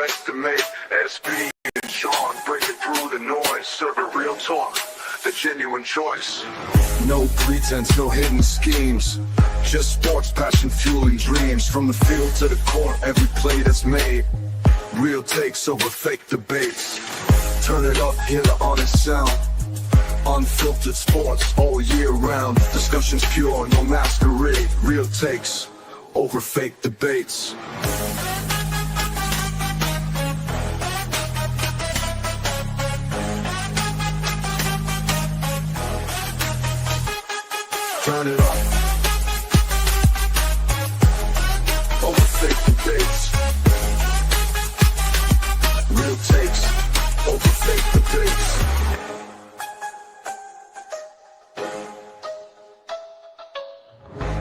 underestimate. SB and Sean breaking through the noise, serving real talk, the genuine choice. No pretense, no hidden schemes, just sports passion fueling dreams. From the field to the court, every play that's made. Real takes over fake debates. Turn it up, hear the honest sound. Unfiltered sports all year round. Discussions pure, no masquerade. Real takes over fake debates. Turn it up. Over fake debates. Real takes over fake debates.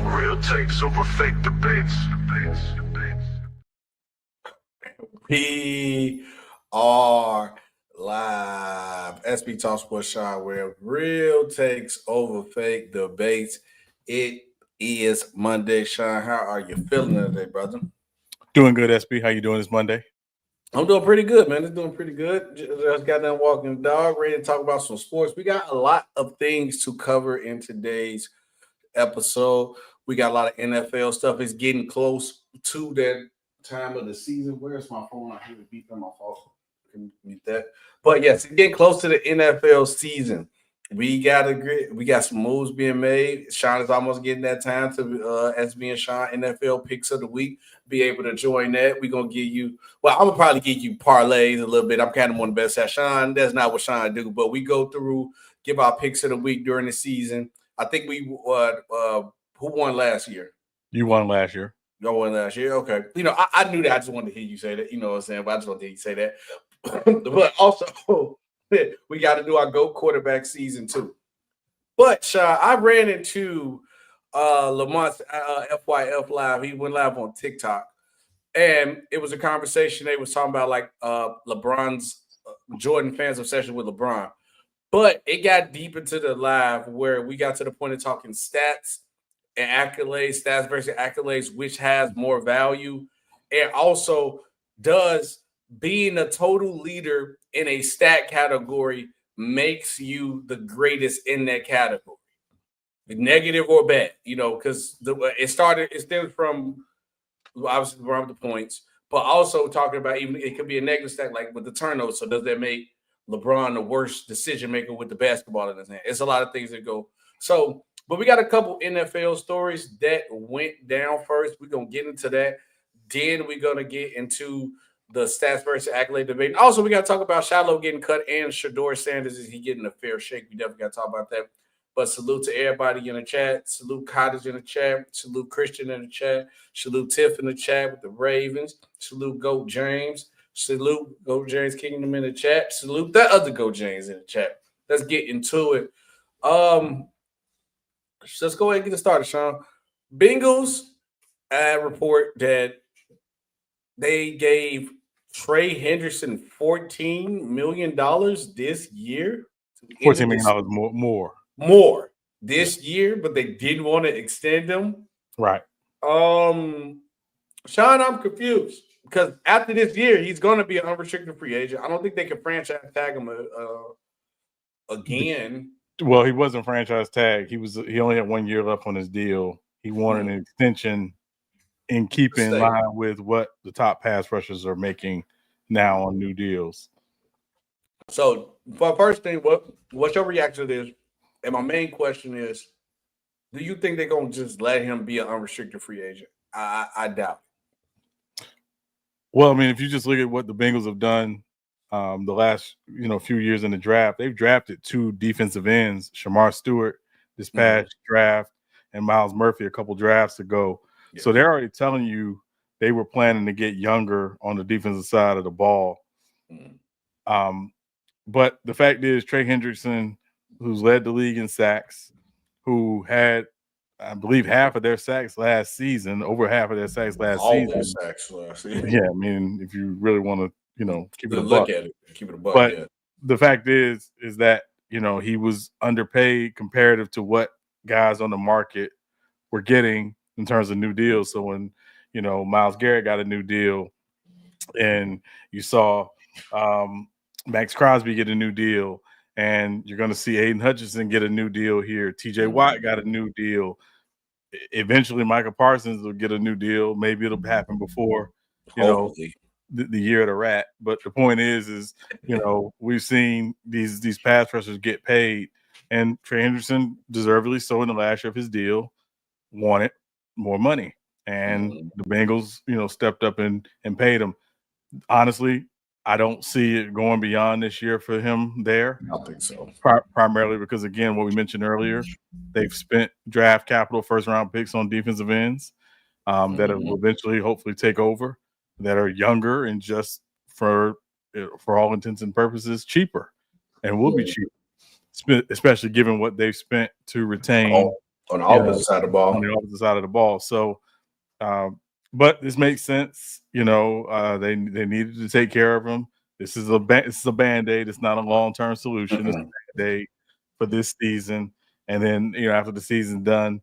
Real takes over fake debates. We are live. Sbtalksports Sean Webb. Real takes over fake debates. It is Monday. Sean, how are you feeling today, brother? Doing good, SB. How you doing this Monday? I'm doing pretty good, man. It's doing pretty good. Just got done walking the dog, ready to talk about some sports. We got a lot of things to cover in today's episode. We got a lot of NFL stuff. It's getting close to that time of the season. Where's my phone? I hear it beep on my phone. Can mute that. But yes, it's getting close to the NFL season. We got some moves being made. Sean is almost getting that time to SB and Sean NFL picks of the week. Be able to join that. We're gonna give you. Well, I'm gonna probably give you parlays a little bit. I'm kind of one of the best at Sean. That's not what Sean do, but we go through, give our picks of the week during the season. I think we who won last year? You won last year. Y'all won last year? Okay. You know, I knew that. I just wanted to hear you say that. You know what I'm saying? But I just wanted to hear you say that. But also, we got to do our GOAT quarterback season too. But, Sean, I ran into Lamont's FYF Live. He went live on TikTok. And it was a conversation. They was talking about, like, LeBron's Jordan fans' obsession with LeBron. But it got deep into the live where we got to the point of talking stats and accolades, stats versus accolades, which has more value. And also, does being a total leader in a stat category makes you the greatest in that category, negative or bad? You know, because it stemmed from obviously around the points, but also talking about even it could be a negative stat like with the turnovers. So does that make LeBron the worst decision maker with the basketball in his hand? It's a lot of things that go. So, but we got a couple NFL stories that went down first. We're going to get into that. Then we're going to get into the stats versus accolade debate. And also, we got to talk about Shiloh getting cut and Shedeur Sanders. Is he getting a fair shake? We definitely got to talk about that. But salute to everybody in the chat. Salute Cottage in the chat. Salute Christian in the chat. Salute Tiff in the chat with the Ravens. Salute Goat James. Salute Goat James Kingdom in the chat. Salute that other Goat James in the chat. Let's get into it. Let's go ahead and get it started, Sean. Bengals report that they gave Trey Hendrickson $14 million this year. $14 million more this year, but they didn't want to extend him. Right. Sean, I'm confused because after this year, he's going to be an unrestricted free agent. I don't think they can franchise tag him again. Well, he wasn't franchise tagged. He only had 1 year left on his deal. He wanted an extension in keeping in line with what the top pass rushers are making now on new deals. So, for first thing, what's your reaction to this? And my main question is, do you think they're going to just let him be an unrestricted free agent? I doubt it. Well, I mean, if you just look at what the Bengals have done the last few years in the draft, they've drafted 2 defensive ends, Shamar Stewart this past draft and Miles Murphy a couple drafts ago. Yeah. So they're already telling you they were planning to get younger on the defensive side of the ball. But the fact is, Trey Hendrickson, who's led the league in sacks, who had, I believe, half of their sacks last season, over half of their sacks last season. All their sacks last season. Yeah, I mean, if you really want to, keep it a look buck. at it, keep it a buck. But the fact is that he was underpaid comparative to what guys on the market were getting in terms of new deals. So when Myles Garrett got a new deal, and you saw Max Crosby get a new deal, and you're going to see Aiden Hutchinson get a new deal here. TJ Watt got a new deal. Eventually, Michael Parsons will get a new deal. Maybe it'll happen before, Hopefully. the year of the rat. But the point is we've seen these pass rushers get paid, and Trey Hendrickson, deservedly so, in the last year of his deal, wanted more money, and the Bengals, stepped up and paid him. Honestly, I don't see it going beyond this year for him there. I don't think so. Primarily because, again, what we mentioned earlier, they've spent draft capital, first-round picks on defensive ends that will eventually, hopefully, take over, that are younger and just, for all intents and purposes, cheaper, and will be cheaper, especially given what they've spent to retain on the opposite side of the ball. On the opposite side of the ball. So, but this makes sense. They needed to take care of him. This is a Band-Aid. It's not a long-term solution. It's a Band-Aid for this season. And then, after the season's done,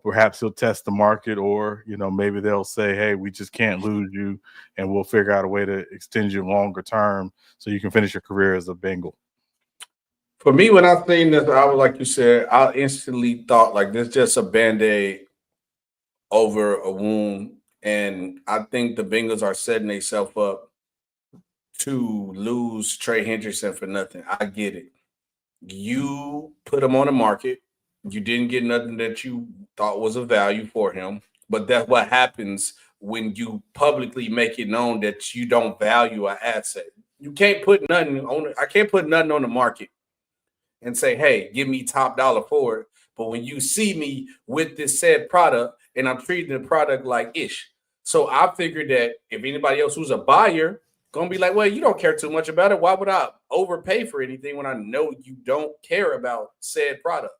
perhaps he'll test the market, or, maybe they'll say, hey, we just can't lose you, and we'll figure out a way to extend you longer term so you can finish your career as a Bengal. For me, when I seen this, I was, like you said, I instantly thought, like, this is just a Band-Aid over a wound. And I think the Bengals are setting themselves up to lose Trey Hendrickson for nothing. I get it. You put him on the market. You didn't get nothing that you thought was of value for him. But that's what happens when you publicly make it known that you don't value an asset. You can't put nothing on it. I can't put nothing on the market and say, hey, give me top dollar for it. But when you see me with this said product, and I'm treating the product like ish. So I figured that if anybody else who's a buyer going to be like, well, you don't care too much about it. Why would I overpay for anything when I know you don't care about said product?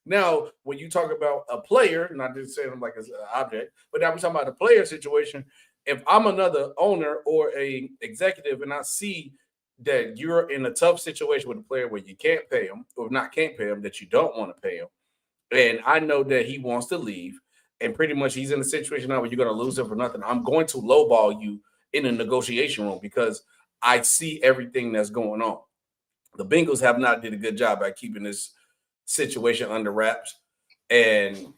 Now, when you talk about a player, not just saying them like as an object, but now we're talking about a player situation. If I'm another owner or a executive and I see that you're in a tough situation with a player where you can't pay him, or not can't pay him, that you don't want to pay him, and I know that he wants to leave, and pretty much he's in a situation now where you're going to lose him for nothing, I'm going to lowball you in a negotiation room because I see everything that's going on. The Bengals have not did a good job at keeping this situation under wraps, and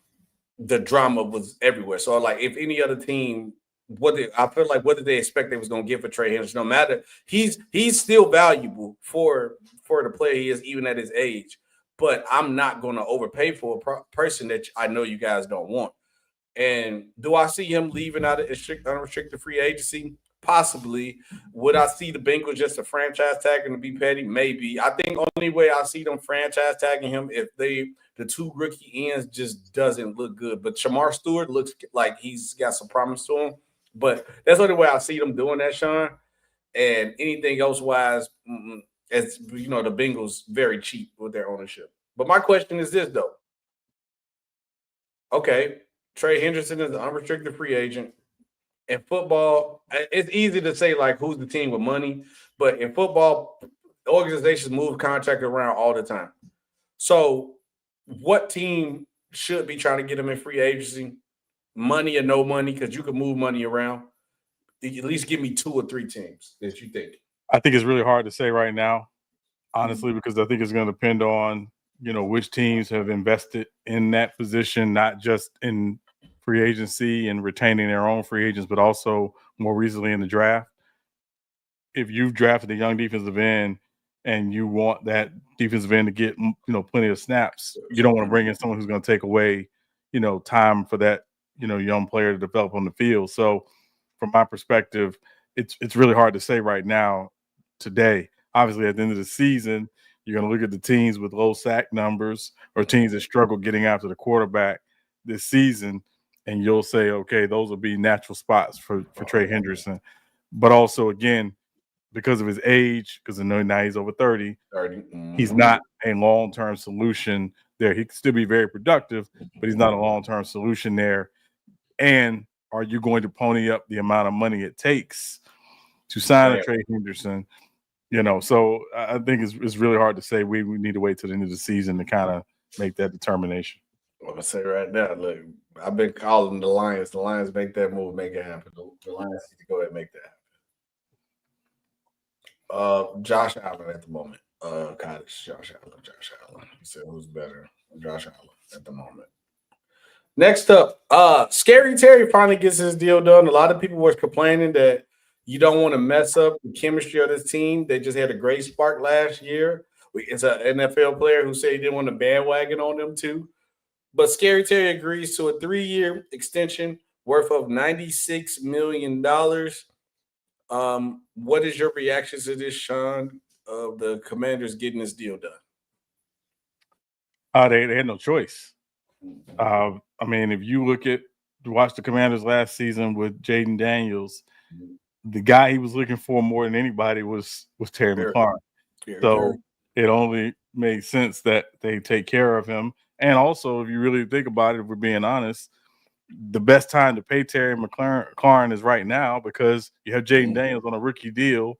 the drama was everywhere. So, like, if any other team, what did they expect they was going to get for Trey Hendrickson? No matter, he's still valuable for the player he is, even at his age. But I'm not going to overpay for a person that I know you guys don't want. And do I see him leaving out of unrestricted free agency? Possibly. Would I see the Bengals just a franchise tagging to be petty? Maybe. I think only way I see them franchise tagging him if the two rookie ends just doesn't look good. But Shamar Stewart looks like he's got some promise to him. But that's the only way I see them doing that, Sean. And anything else wise, as the Bengals very cheap with their ownership. But my question is this, though. Okay, Trey Hendrickson is an unrestricted free agent. In football, it's easy to say, like, who's the team with money. But in football, organizations move contracts around all the time. So what team should be trying to get him in free agency? Money or no money, because you can move money around. At least give me 2 or 3 teams that you think. I think it's really hard to say right now, honestly, because I think it's going to depend on, which teams have invested in that position, not just in free agency and retaining their own free agents, but also more recently in the draft. If you've drafted a young defensive end and you want that defensive end to get, plenty of snaps, you don't want to bring in someone who's going to take away, time for that, young player to develop on the field. So from my perspective, it's really hard to say right now today. Obviously, at the end of the season, you're going to look at the teams with low sack numbers or teams that struggle getting after the quarterback this season, and you'll say, okay, those will be natural spots for Trey Hendrickson. But also, again, because of his age, because I know now he's over 30, he's not a long-term solution there. He can still be very productive, but he's not a long-term solution there. And are you going to pony up the amount of money it takes to sign a Trey Hendrickson? So I think it's really hard to say. We need to wait till the end of the season to kind of make that determination. I'm going to say right now, look, I've been calling the Lions. The Lions make that move, make it happen. The Lions need to go ahead and make that happen. Josh Allen at the moment. Josh Allen. He said who's better? Josh Allen at the moment. Next up, Scary Terry finally gets his deal done. A lot of people were complaining that you don't want to mess up the chemistry of this team. They just had a great spark last year. It's an NFL player who said he didn't want to bandwagon on them too. But Scary Terry agrees to a 3-year extension worth of $96 million. What is your reaction to this, Sean, of the Commanders getting this deal done? They had no choice. I mean, if you watch the Commanders last season with Jaden Daniels, the guy he was looking for more than anybody was Terry McLaurin. So it only made sense that they take care of him. And also, if you really think about it, if we're being honest, the best time to pay Terry McLaurin is right now because you have Jaden Daniels on a rookie deal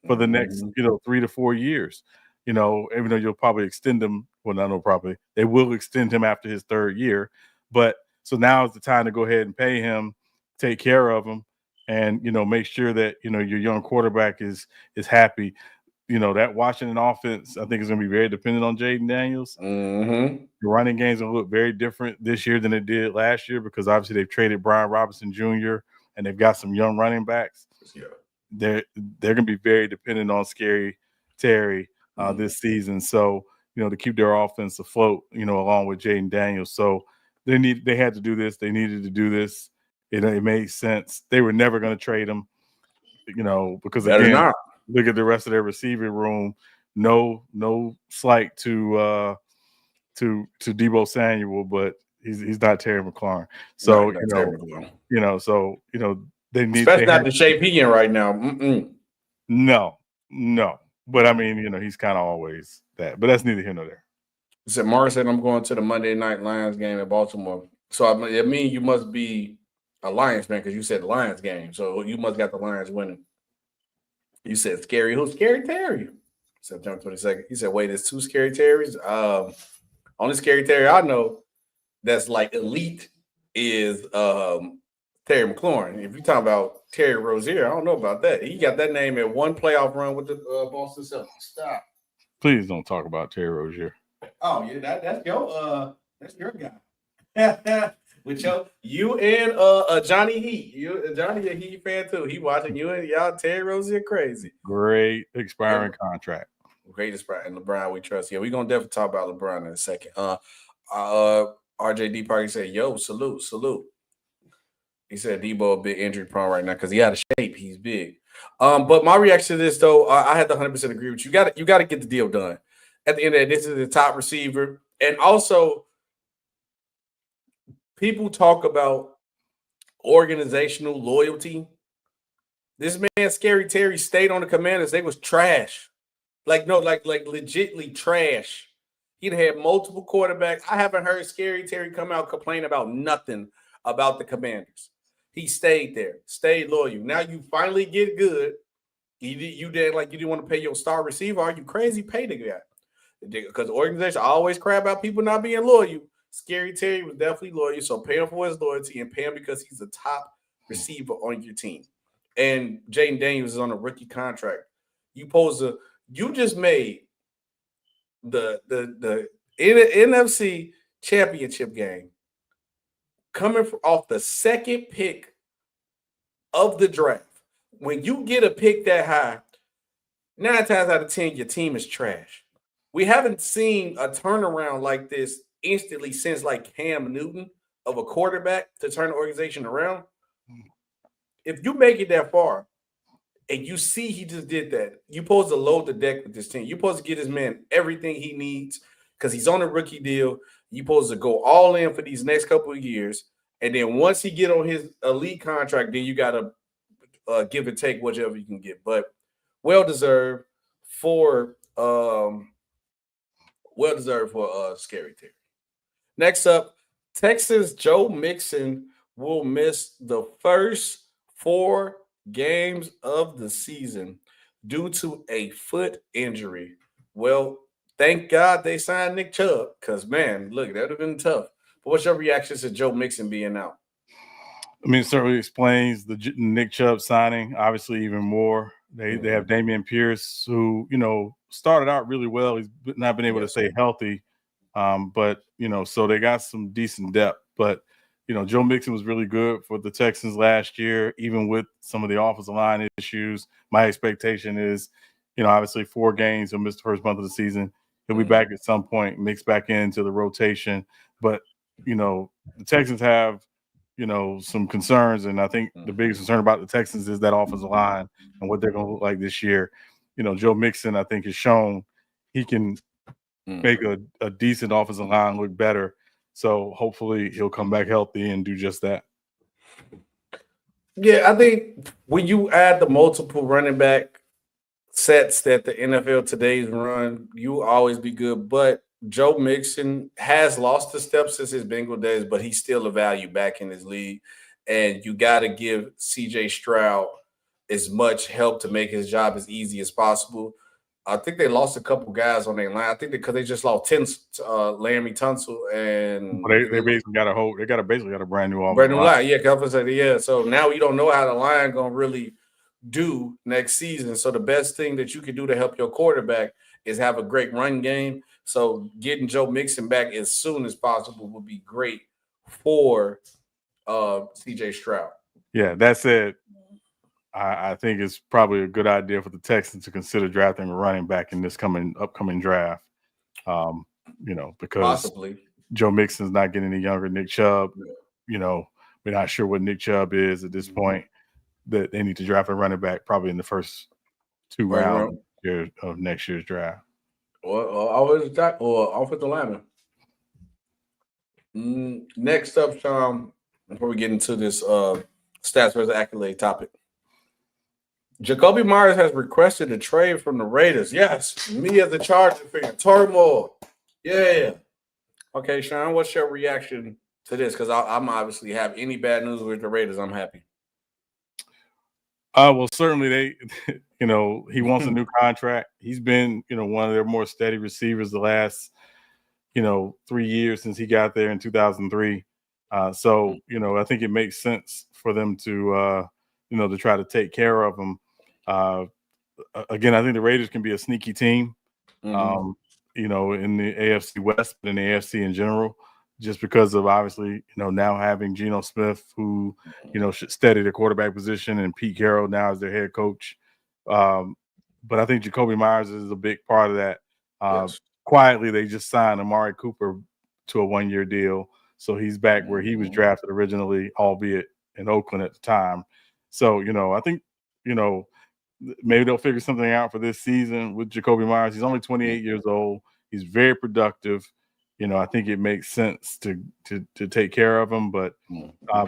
for the next, 3 to 4 years. Even though you'll probably extend him. Well, not no probably. They will extend him after his 3rd year. But so now is the time to go ahead and pay him, take care of him, and make sure that your young quarterback is happy. That Washington offense, I think, is going to be very dependent on Jaden Daniels. Mm-hmm. The running game's going to look very different this year than it did last year because obviously they've traded Brian Robinson Jr. and they've got some young running backs. Yeah. They're going to be very dependent on Scary Terry this season. So, to keep their offense afloat, along with Jaden Daniels. So they had to do this. They needed to do this. It made sense. They were never going to trade him, because again, look at the rest of their receiving room. No slight to Deebo Samuel, but he's not Terry McLaurin. So they need, especially not the shape he in right now. No. But I mean, he's kind of always that. But that's neither here nor there. He said, Mara said, I'm going to the Monday Night Lions game in Baltimore. So I mean, you must be a Lions fan because you said the Lions game. So you must got the Lions winning. You said Scary. Who's Scary Terry? September 22nd. He said, wait, there's 2 Scary Terrys? Only Scary Terry I know that's like elite is Terry McLaurin. If you're talking about Terry Rozier, I don't know about that. He got that name in one playoff run with the Boston Celtics. Stop. Please don't talk about Terry Rozier. Oh, yeah, that's your guy. With you and Johnny Heat. Johnny a Heat fan too. He watching you and y'all Terry Rozier crazy. Great expiring contract. Great expiring. And LeBron we trust. Yeah, we're gonna definitely talk about LeBron in a second. RJD Parker said, yo, salute. He said Debo a bit injury prone right now because he out of shape. He's big. But my reaction to this though, I had to 100% agree with you. You got to get the deal done. At the end of the day, this is the top receiver, and also people talk about organizational loyalty. This man, Scary Terry, stayed on the Commanders. They was trash, like legitly trash. He'd had multiple quarterbacks. I haven't heard Scary Terry come out complain about nothing about the Commanders. He stayed there, stayed loyal. Now you finally get good. You didn't want to pay your star receiver. Are you crazy? Pay the guy. Because the organization always cry about people not being loyal. Scary Terry was definitely loyal, so pay him for his loyalty and pay him because he's a top receiver on your team. And Jaden Daniels is on a rookie contract. You just made the NFC championship game coming off the 2nd pick of the draft. When you get a pick that high, 9 times out of 10, your team is trash. We haven't seen a turnaround like this instantly since like Cam Newton of a quarterback to turn the organization around. If you make it that far and you see he just did that, you're supposed to load the deck with this team. You're supposed to get this man everything he needs because he's on a rookie deal. You're supposed to go all in for these next couple of years. And then once he get on his elite contract, then you got to give and take whichever you can get. But well-deserved for Scary Terry. Next up, Texans Joe Mixon will miss the first 4 games of the season due to a foot injury. Well, thank God they signed Nick Chubb because, man, look, that would have been tough. But what's your reaction to Joe Mixon being out? I mean, it certainly explains the Nick Chubb signing, obviously even more They have Damian Pierce, who, started out really well. He's not been able to stay healthy. But, so they got some decent depth. But, Joe Mixon was really good for the Texans last year, even with some of the offensive line issues. My expectation is, obviously 4 games. He'll miss the first month of the season. He'll be back at some point, mixed back into the rotation. But, the Texans have, some concerns. And I think the biggest concern about the Texans is that offensive line and what they're going to look like this year. Joe Mixon, I think, has shown he can make a decent offensive line look better. So hopefully he'll come back healthy and do just that. Yeah, I think when you add the multiple running back sets that the NFL today's run, you will always be good. But Joe Mixon has lost a step since his Bengal days, but he's still a value back in his league. And you got to give C.J. Stroud as much help to make his job as easy as possible. I think they lost a couple guys on their line. I think because they just lost Laremy Tunsil and they basically got a brand new line. Yeah. So now you don't know how the line gonna really do next season. So the best thing that you can do to help your quarterback is have a great run game. So getting Joe Mixon back as soon as possible would be great for C.J. Stroud. Yeah, that said, I think it's probably a good idea for the Texans to consider drafting a running back in this upcoming draft. Because possibly Joe Mixon's not getting any younger. Nick Chubb, we're not sure what Nick Chubb is at this point. That they need to draft a running back probably in the first 2 rounds of next year's draft. Or offensive lineman. Next up, Sean, before we get into this stats versus accolade topic. Jakobi Meyers has requested a trade from the Raiders. Yes, me as a Charger fan. Turmoil. Yeah. Okay, Sean, what's your reaction to this? Because I'm obviously have any bad news with the Raiders, I'm happy. Well, certainly he wants a new contract. He's been, one of their more steady receivers the last, 3 years since he got there in 2003. So, I think it makes sense for them to, to try to take care of him. Again, I think the Raiders can be a sneaky team, in the AFC West, but in the AFC in general, just because of obviously, now having Geno Smith, who, should steady the quarterback position, and Pete Carroll now as their head coach. But I think Jakobi Meyers is a big part of that. Yes. Quietly, they just signed Amari Cooper to a 1-year deal. So he's back where he was drafted originally, albeit in Oakland at the time. So, I think, maybe they'll figure something out for this season with Jakobi Meyers. He's only 28 years old. He's very productive. I think it makes sense to take care of him, but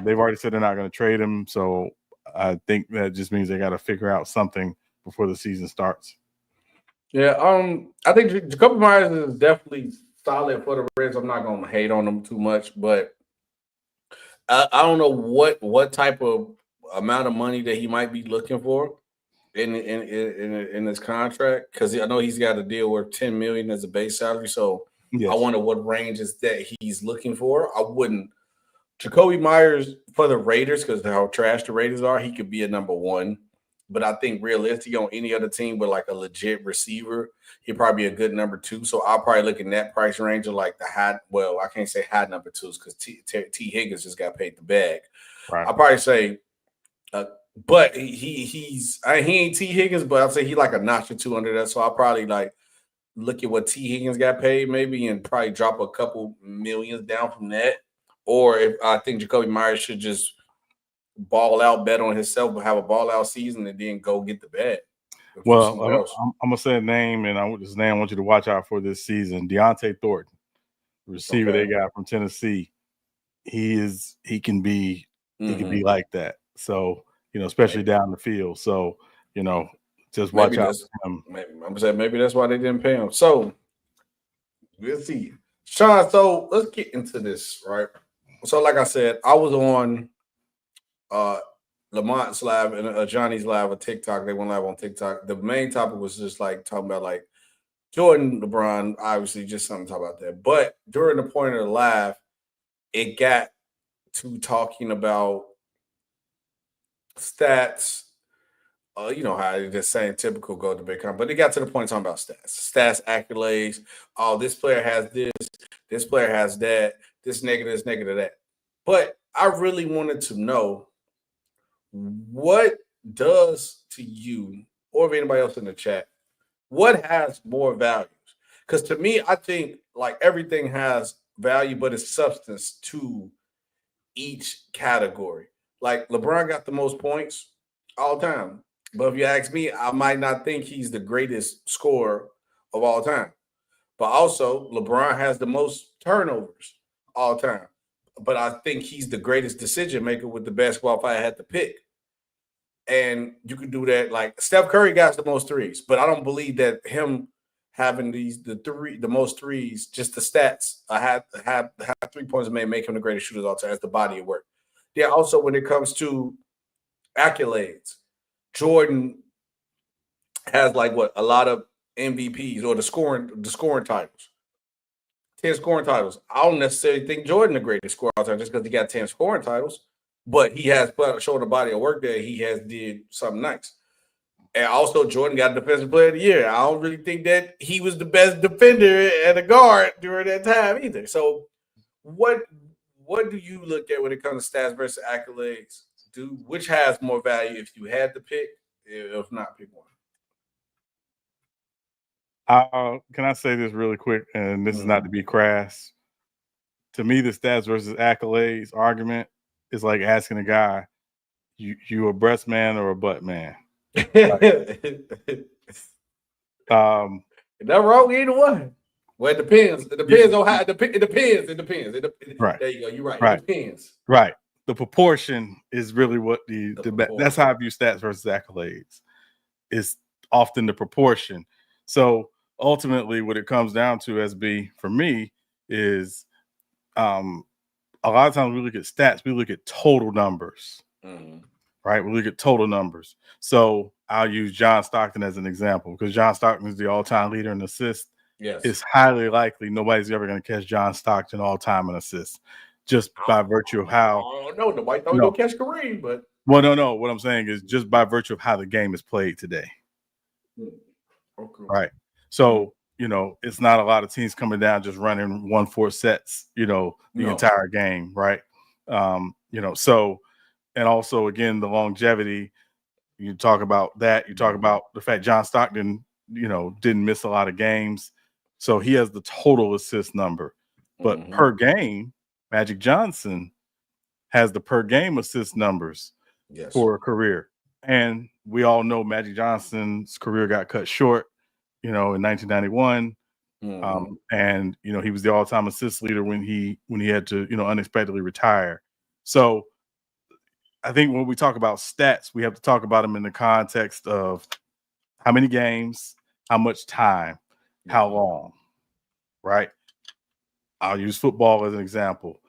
they've already said they're not going to trade him. So I think that just means they got to figure out something before the season starts. Yeah, I think Jakobi Meyers is definitely solid for the Reds. I'm not going to hate on him too much, but I don't know what type of amount of money that he might be looking for in his contract, because I know he's got a deal worth $10 million as a base salary. So yes. I wonder what range is that he's looking for. I wouldn't. Jakobi Meyers for the Raiders, because of how trash the Raiders are, he could be a number 1. But I think realistically on any other team with like a legit receiver, he'd probably be a good number 2. So I'll probably look in that price range of like the high. Well, I can't say high number 2s because T. Higgins just got paid the bag. Right. I'll probably say, but he ain't T. Higgins, but I'll say he like a notch or 2 under that. So I'll probably like look at what T. Higgins got paid maybe and probably drop a couple millions down from that. Or if I think Jakobi Meyers should just ball out, bet on himself, but have a ball out season and then go get the bag. Well, I'm gonna say a name, and I want you to watch out for this season. Deontay Thornton, receiver they got from Tennessee. He can be like that. So especially down the field. So just watch out for him. I'm saying maybe that's why they didn't pay him. So we'll see, Sean. So let's get into this, right? So like I said, I was on Lamont's live and Johnny's live on TikTok. They went live on TikTok. The main topic was just like talking about like Jordan, LeBron, obviously just something to talk about that. But during the point of the live, it got to talking about stats you know how the same typical go to big con, but it got to the point talking about stats, accolades. Oh, this player has this player has that, this negative, that. But I really wanted to know what does to you, or if anybody else in the chat, what has more values? Because to me, I think like everything has value, but it's substance to each category. Like LeBron got the most points all time. But if you ask me, I might not think he's the greatest scorer of all time. But also, LeBron has the most turnovers all time. But I think he's the greatest decision maker with the basketball if I had to pick. And you can do that. Like Steph Curry got the most threes, but I don't believe that him having the most threes, just the stats, I have 3 points made make him the greatest shooter of all time. That's the body of work. Yeah. Also, when it comes to accolades, Jordan has like a lot of MVPs or the scoring titles. 10 scoring titles. I don't necessarily think Jordan the greatest scorer all time just because he got 10 scoring titles, but he has shown a body of work that he has did something nice. And also, Jordan got Defensive Player of the Year. I don't really think that he was the best defender at a guard during that time either. So, what do you look at when it comes to stats versus accolades? Which has more value if you had to pick? If not, pick one. Can I say this really quick? And this is not to be crass. To me, the stats versus accolades argument is like asking a guy, you a breast man or a butt man? Not wrong either one. Well, it depends. It depends on how. It depends. Right. There you go. You're right. Right. It depends. Right. The proportion is really what that's how I view stats versus accolades. It's often the proportion. So ultimately, what it comes down to, SB, for me, is a lot of times we look at stats, we look at total numbers. Right? We look at total numbers. So I'll use John Stockton as an example because John Stockton is the all-time leader in assists. Yes. It's highly likely nobody's ever going to catch John Stockton all-time in assists just by virtue of how. Oh, no, nobody thought he would catch Kareem, but. Well, no. What I'm saying is just by virtue of how the game is played today. Okay. Right. So, it's not a lot of teams coming down just running 1-4 sets, the entire game. Right. So. And also, again, the longevity, you talk about that. You talk about the fact John Stockton, didn't miss a lot of games. So he has the total assist number. But per game, Magic Johnson has the per game assist numbers for a career. And we all know Magic Johnson's career got cut short, in 1991. And, he was the all-time assist leader when he had to, unexpectedly retire. So I think when we talk about stats, we have to talk about them in the context of how many games, how much time, how long, right? I'll use football as an example.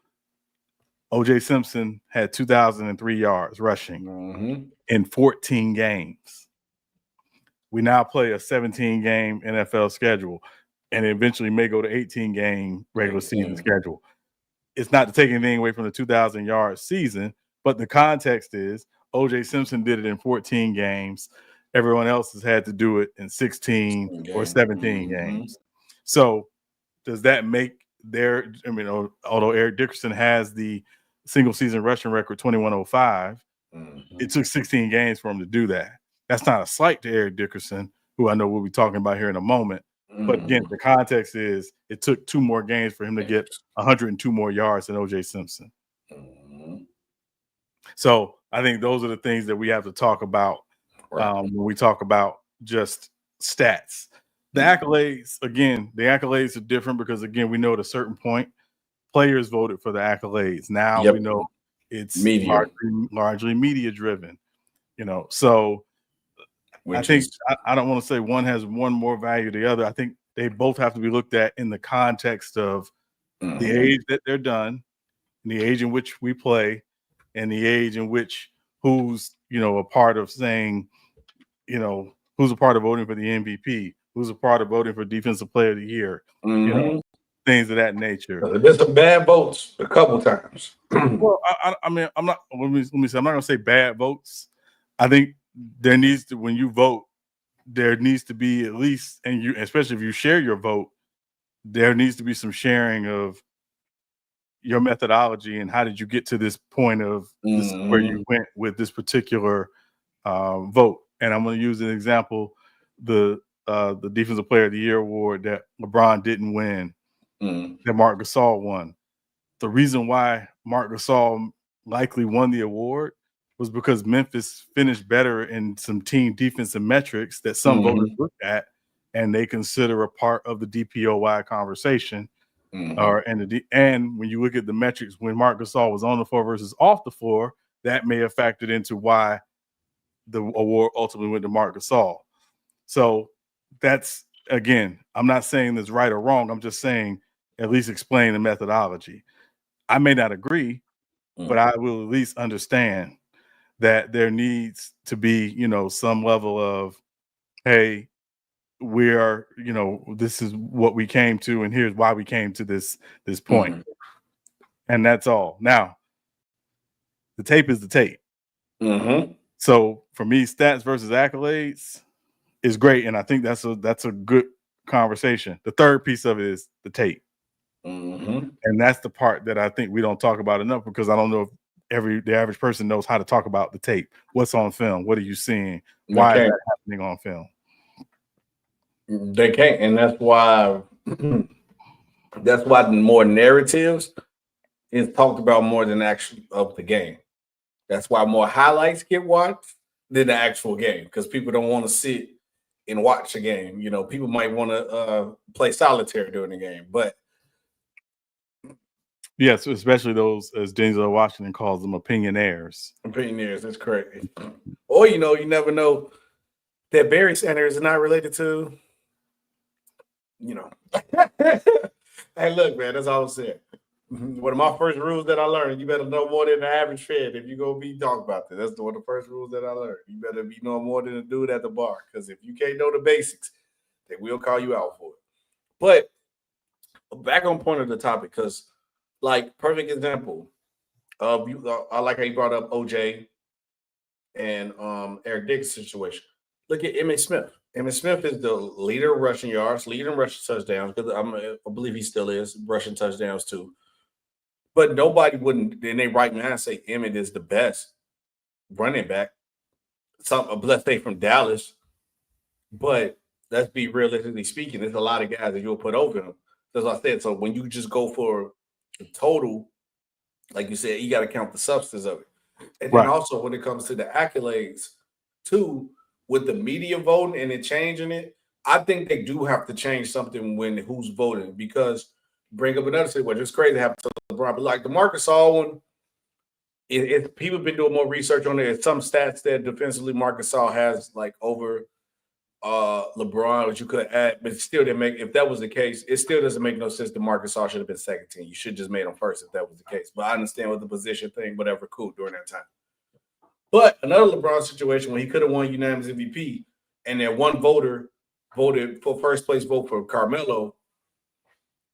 O.J. Simpson had 2,003 yards rushing in 14 games. We now play a 17-game NFL schedule, and eventually may go to 18-game regular season schedule. It's not to take anything away from the 2,000-yard season, but the context is O.J. Simpson did it in 14 games. Everyone else has had to do it in 16 or 17 games. So does that make although Eric Dickerson has the single season rushing record 2105, it took 16 games for him to do that. That's not a slight to Eric Dickerson, who I know we'll be talking about here in a moment. But again, the context is it took 2 more games for him to get 102 more yards than O.J. Simpson. So I think those are the things that we have to talk about when we talk about just stats. The accolades, again, are different because, again, we know at a certain point, players voted for the accolades. Now we know it's largely media-driven, So I think I don't want to say one has one more value than the other. I think they both have to be looked at in the context of the age that they're done, and the age in which we play, and the age in which who's, a part of saying, who's a part of voting for the MVP, who's a part of voting for Defensive Player of the Year, things of that nature. There's some bad votes a couple times. Well, I mean, I'm not. Let me say, I'm not going to say bad votes. I think there needs to, when you vote, there needs to be at least, and you, especially if you share your vote, there needs to be some sharing of your methodology and how did you get to this point of this is where you went with this particular vote. And I'm going to use an example, the Defensive Player of the Year award that LeBron didn't win, that Marc Gasol won. The reason why Marc Gasol likely won the award was because Memphis finished better in some team defensive metrics that some voters looked at, and they consider a part of the DPOY conversation. And when you look at the metrics when Marc Gasol was on the floor versus off the floor, that may have factored into why the award ultimately went to Marc Gasol. So that's, again, I'm not saying that's right or wrong. I'm just saying at least explain the methodology. I may not agree, but I will at least understand that there needs to be, some level of, hey, we are, this is what we came to, and here's why we came to this point. And that's all. Now, the tape is the tape. So for me, stats versus accolades is great, and I think that's a good conversation. The third piece of it is the tape. And that's the part that I think we don't talk about enough, because I don't know if the average person knows how to talk about the tape. What's on film? What are you seeing? Why is that happening on film? They can't, and that's why the more narratives is talked about more than actually of the game. That's why more highlights get watched than the actual game, because people don't want to sit and watch a game. People might want to play solitaire during the game, but yes, especially those, as Denzel Washington calls them, opinionaires. Opinionaires, that's correct. Or you never know that Barry Sanders is not related to. Hey, look, man, that's all I'm saying. One of my first rules that I learned: you better know more than the average fan if you're gonna be talking about this. That's one of the first rules that I learned. You better be knowing more than a dude at the bar, because if you can't know the basics, they will call you out for it. But back on point of the topic, because perfect example of I like how you brought up OJ and Eric Dickerson situation. Look at Emmitt Smith. Emmitt Smith is the leader of rushing yards, leader in rushing touchdowns, because I believe he still is rushing touchdowns too. But nobody wouldn't, in their right mind, say Emmitt is the best running back. Let's say from Dallas. But let's be realistically speaking, there's a lot of guys that you'll put over him. As I said, so when you just go for the total, like you said, you got to count the substance of it. And then also when it comes to the accolades, too, with the media voting and it changing it, I think they do have to change something when who's voting, because bring up another situation. It's crazy to have to LeBron, but like the Marc Gasol one, if people have been doing more research on it, some stats that defensively Marc Gasol has over LeBron, which you could add, but still didn't make. If that was the case, it still doesn't make no sense that Marc Gasol should have been second team. You should just made him first if that was the case. But I understand with the position thing, whatever, cool during that time. But another LeBron situation when he could have won unanimous MVP, and then one voter voted for first place vote for Carmelo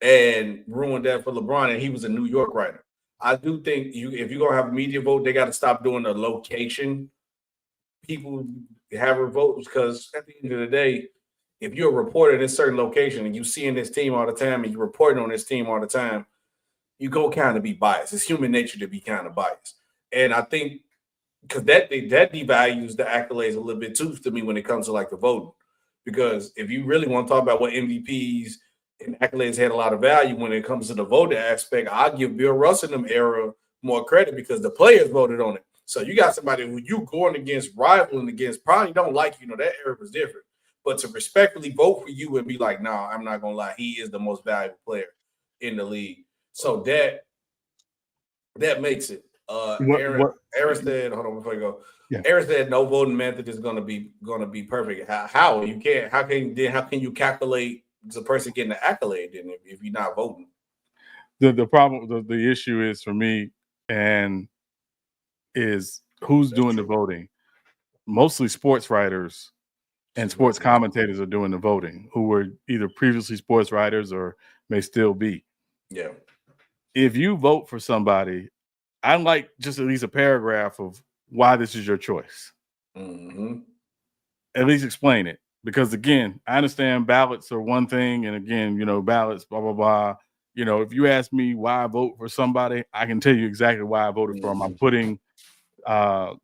and ruined that for LeBron, and he was a New York writer. I do think if you're gonna have a media vote, they got to stop doing the location people have a vote, because at the end of the day, if you're a reporter in a certain location and you seeing this team all the time and you're reporting on this team all the time, you go kind of be biased. It's human nature to be kind of biased, and I think because that devalues the accolades a little bit too to me when it comes to the voting. Because if you really want to talk about what MVPs and accolades had a lot of value when it comes to the voting aspect, I'll give Bill Russell and them era more credit because the players voted on it. So you got somebody who you going against, rivaling against, probably don't like, that era was different. But to respectfully vote for you and be like, nah, I'm not going to lie, he is the most valuable player in the league. So that makes it. Aaron said, hold on before you go. Yeah. Aaron said no voting method is going to be perfect. How can you calculate the person getting the accolade then if you're not voting? The problem, the issue is for me, and is who's doing the voting. Mostly sports writers and sports commentators are doing the voting, who were either previously sports writers or may still be. Yeah. If you vote for somebody, I'd like just at least a paragraph of why this is your choice. At least explain it. Because again, I understand ballots are one thing, and again, ballots, blah blah blah. If you ask me why I vote for somebody, I can tell you exactly why I voted for them. I'm putting, and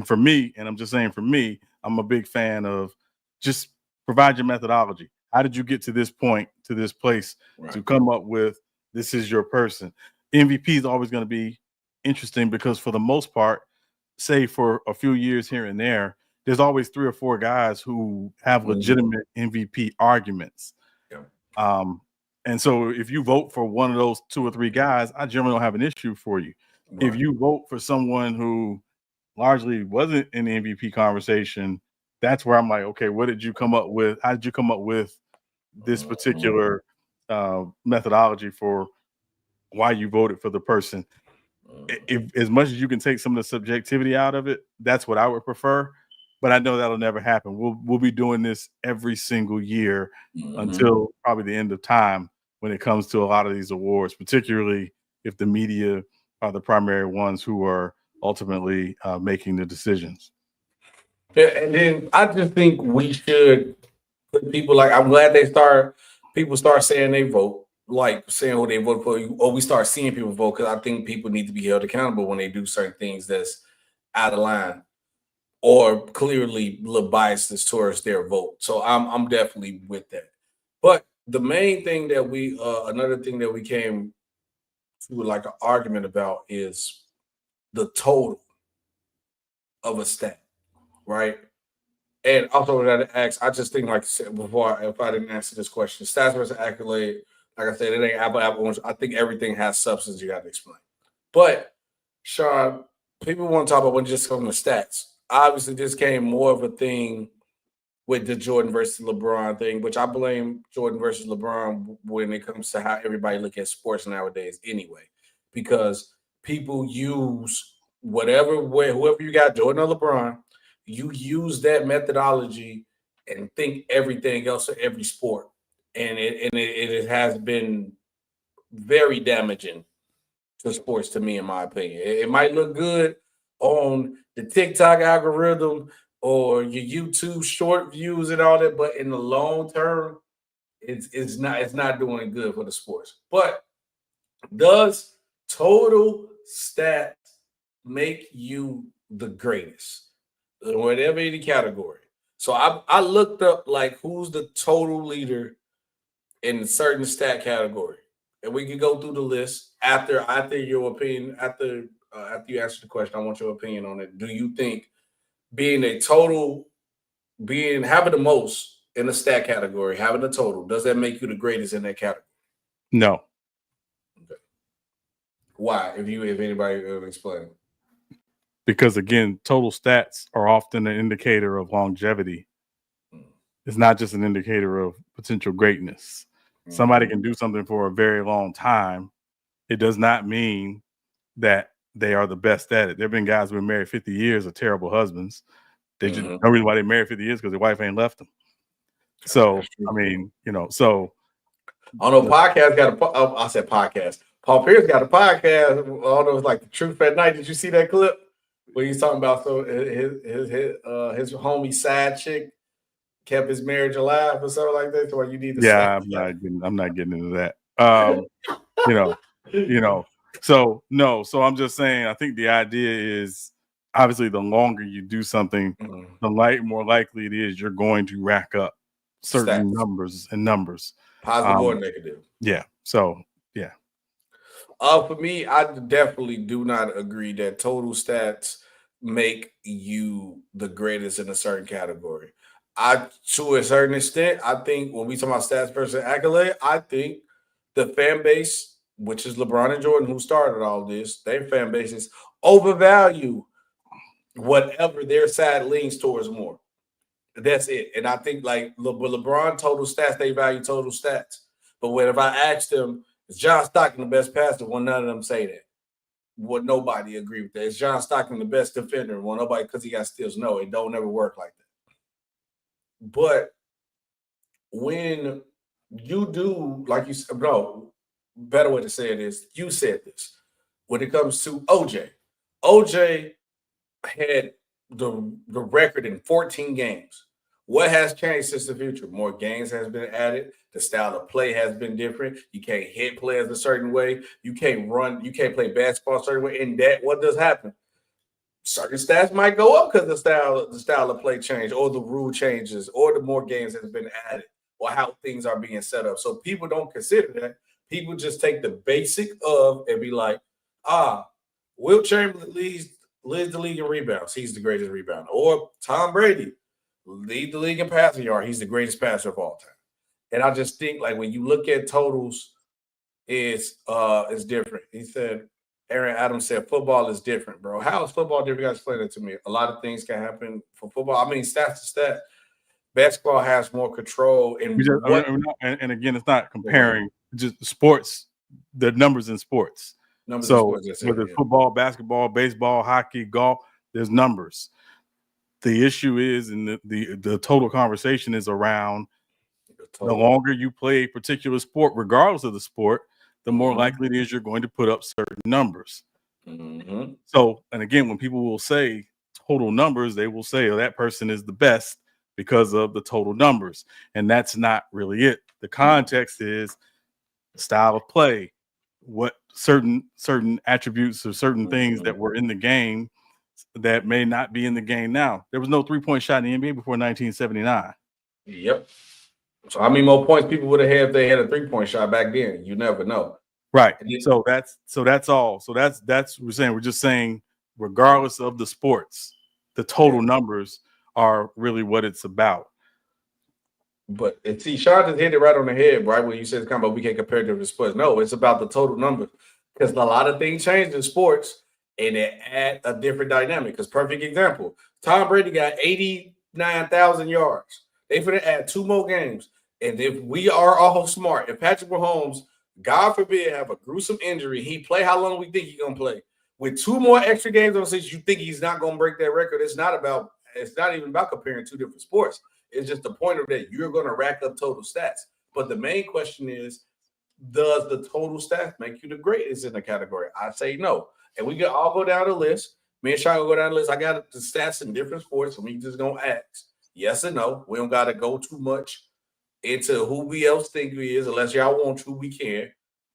for me, and I'm just saying for me, I'm a big fan of just provide your methodology. How did you get to this point, to this place, to come up with this is your person? MVP is always going to be interesting because for the most part, say for a few years here and there's always 3 or 4 guys who have legitimate MVP arguments. Yeah. And so if you vote for one of those 2 or 3 guys, I generally don't have an issue for you. Right. If you vote for someone who largely wasn't in the MVP conversation, that's where I'm like, okay, what did you come up with? How did you come up with this particular methodology for why you voted for the person? If as much as you can take some of the subjectivity out of it, that's what I would prefer. But I know that'll never happen. We'll be doing this every single year until probably the end of time when it comes to a lot of these awards, particularly if the media are the primary ones who are ultimately making the decisions. Yeah, and then I just think we should put people I'm glad people start saying they vote, like saying who they vote for, or we start seeing people vote, because I think people need to be held accountable when they do certain things that's out of line or clearly biased towards their vote. So I'm definitely with that. But the main thing that another thing that we came to an argument about is the total of a stat, right? And also that ask, I just think before, if I didn't answer this question, stats versus accolade, like I said, it ain't apple. I think everything has substance you got to explain. But Sean, people want to talk about when just from the stats. Obviously, this came more of a thing with the Jordan versus LeBron thing, which I blame Jordan versus LeBron when it comes to how everybody look at sports nowadays anyway, because people use whoever you got, Jordan or LeBron, you use that methodology and think everything else for every sport. And it has been very damaging to sports, to me, in my opinion. It might look good on the TikTok algorithm or your YouTube short views and all that, but in the long term, it's not doing good for the sports. But does total stats make you the greatest, whatever any category? So I looked up who's the total leader in a certain stat category, and we can go through the list after your opinion. After you answer the question, I want your opinion on it. Do you think having the most in the stat category, having the total, does that make you the greatest in that category? No. Okay. Why? If anybody will explain. Because again, total stats are often an indicator of longevity. It's not just an indicator of potential greatness. Somebody can do something for a very long time. It does not mean that they are the best at it. There have been guys who have been married 50 years are terrible husbands. They just the reason why they married 50 years because their wife ain't left them. So, I mean, so. I don't know, podcast got I said podcast. Paul Pierce got a podcast. I don't know, it was the Truth at Night. Did you see that clip where he's talking about his homie side chick kept his marriage alive or something like that? So you need to I'm not getting into that. So no. So I'm just saying, I think the idea is obviously the longer you do something, the more likely it is you're going to rack up certain numbers. Positive or negative. Yeah. So yeah. For me, I definitely do not agree that total stats make you the greatest in a certain category. To a certain extent, I think when we talk about stats versus accolade, I think the fan base, which is LeBron and Jordan, who started all this, their fan bases overvalue whatever their side leans towards more. That's it. And I think with LeBron total stats, they value total stats. But if I asked them, is John Stockton the best passer? Well, none of them say that. Would nobody agree with that? Is John Stockton the best defender? Well, nobody, because he got steals. No, it don't ever work like that. But when you do, like you said, better way to say it is, you said this. When it comes to OJ had the record in 14 games. What has changed since the future? More games has been added. The style of play has been different. You can't hit players a certain way. You can't run. You can't play basketball a certain way. And that, what does happen? Certain stats might go up because the style of play change, or the rule changes, or the more games has been added, or how things are being set up. So people don't consider that. People just take the basic of and be like, Wilt Chamberlain leads the league in rebounds. He's the greatest rebounder. Or Tom Brady lead the league in passing yard. He's the greatest passer of all time. And I just think, like, when you look at totals, it's different. He said, Aaron Adams said, football is different, bro. How is football different? You guys explain it to me. A lot of things can happen for football. I mean, stats to stat. Basketball has more control. And again, it's not comparing just sports, the numbers in sports. Whether it's football, basketball, baseball, hockey, golf, there's numbers. The issue is, and the total conversation is around the longer you play a particular sport, regardless of the sport, the more likely it is you're going to put up certain numbers. Mm-hmm. So, and again, when people will say total numbers, they will say, oh, that person is the best because of the total numbers. And that's not really it. The context is style of play, what certain attributes or certain things that were in the game that may not be in the game now. There was no 3-point shot in the NBA before 1979. Yep. So how many more points people would have had if they had a 3-point shot back then? You never know. Right. So that's all. So that's what we're saying. We're just saying, regardless of the sports, the total numbers are really what it's about. But see, Sean just hit it right on the head, right? When you said it's kind of about we can't compare to the sports. No, it's about the total numbers. Because a lot of things change in sports and they add a different dynamic. Because perfect example, Tom Brady got 89,000 yards. They finna add 2 more games. And if we are all smart, if Patrick Mahomes, God forbid, have a gruesome injury, he play how long we think he's gonna play. With 2 more extra games on season, you think he's not gonna break that record. It's not even about comparing 2 different sports. It's just the point of that you're gonna rack up total stats. But the main question is, does the total stats make you the greatest in the category? I say no. And we can all go down the list. Me and Sean will go down the list. I got the stats in different sports, so we just gonna ask yes or no. We don't gotta go too much into who we else think he is, unless y'all want to, we can.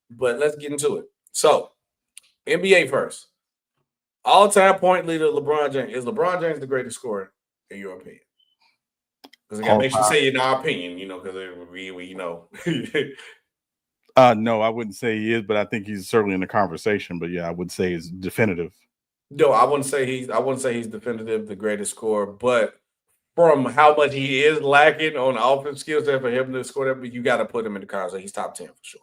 But let's get into it. So, NBA first. All-time point leader, LeBron James. Is LeBron James the greatest scorer, in your opinion? Because I got to make sure you say in our opinion, because we No, I wouldn't say he is, but I think he's certainly in the conversation. But yeah, I would say it's definitive. No, I wouldn't say he's definitive, the greatest scorer, but from how much he is lacking on the offensive skill set for him to score that, but you got to put him in the conversation. He's top 10 for sure.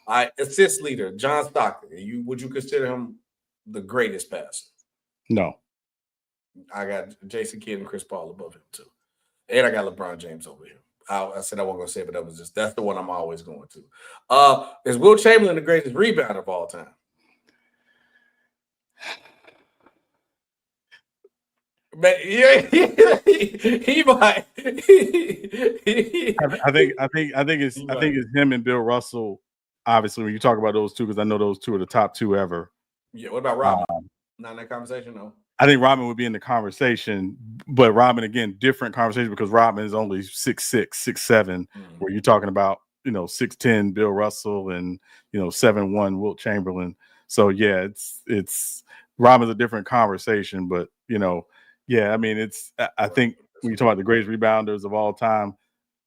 All right, assist leader, John Stockton. Would you consider him the greatest passer? No. I got Jason Kidd and Chris Paul above him too. And I got LeBron James over here. I said I wasn't going to say it, but that's the one I'm always going to. Is Wilt Chamberlain the greatest rebounder of all time? Man, he might. I think it's him and Bill Russell. Obviously, when you talk about those two, because I know those two are the top 2 ever. Yeah. What about Robin? Not in that conversation, no. I think Robin would be in the conversation, but Robin, again, different conversation because Robin is only 6'6", 6'7", where you're talking about 6'10" Bill Russell and 7'1" Wilt Chamberlain. So yeah, it's Robin's a different conversation, but yeah, I mean I think when you talk about the greatest rebounders of all time,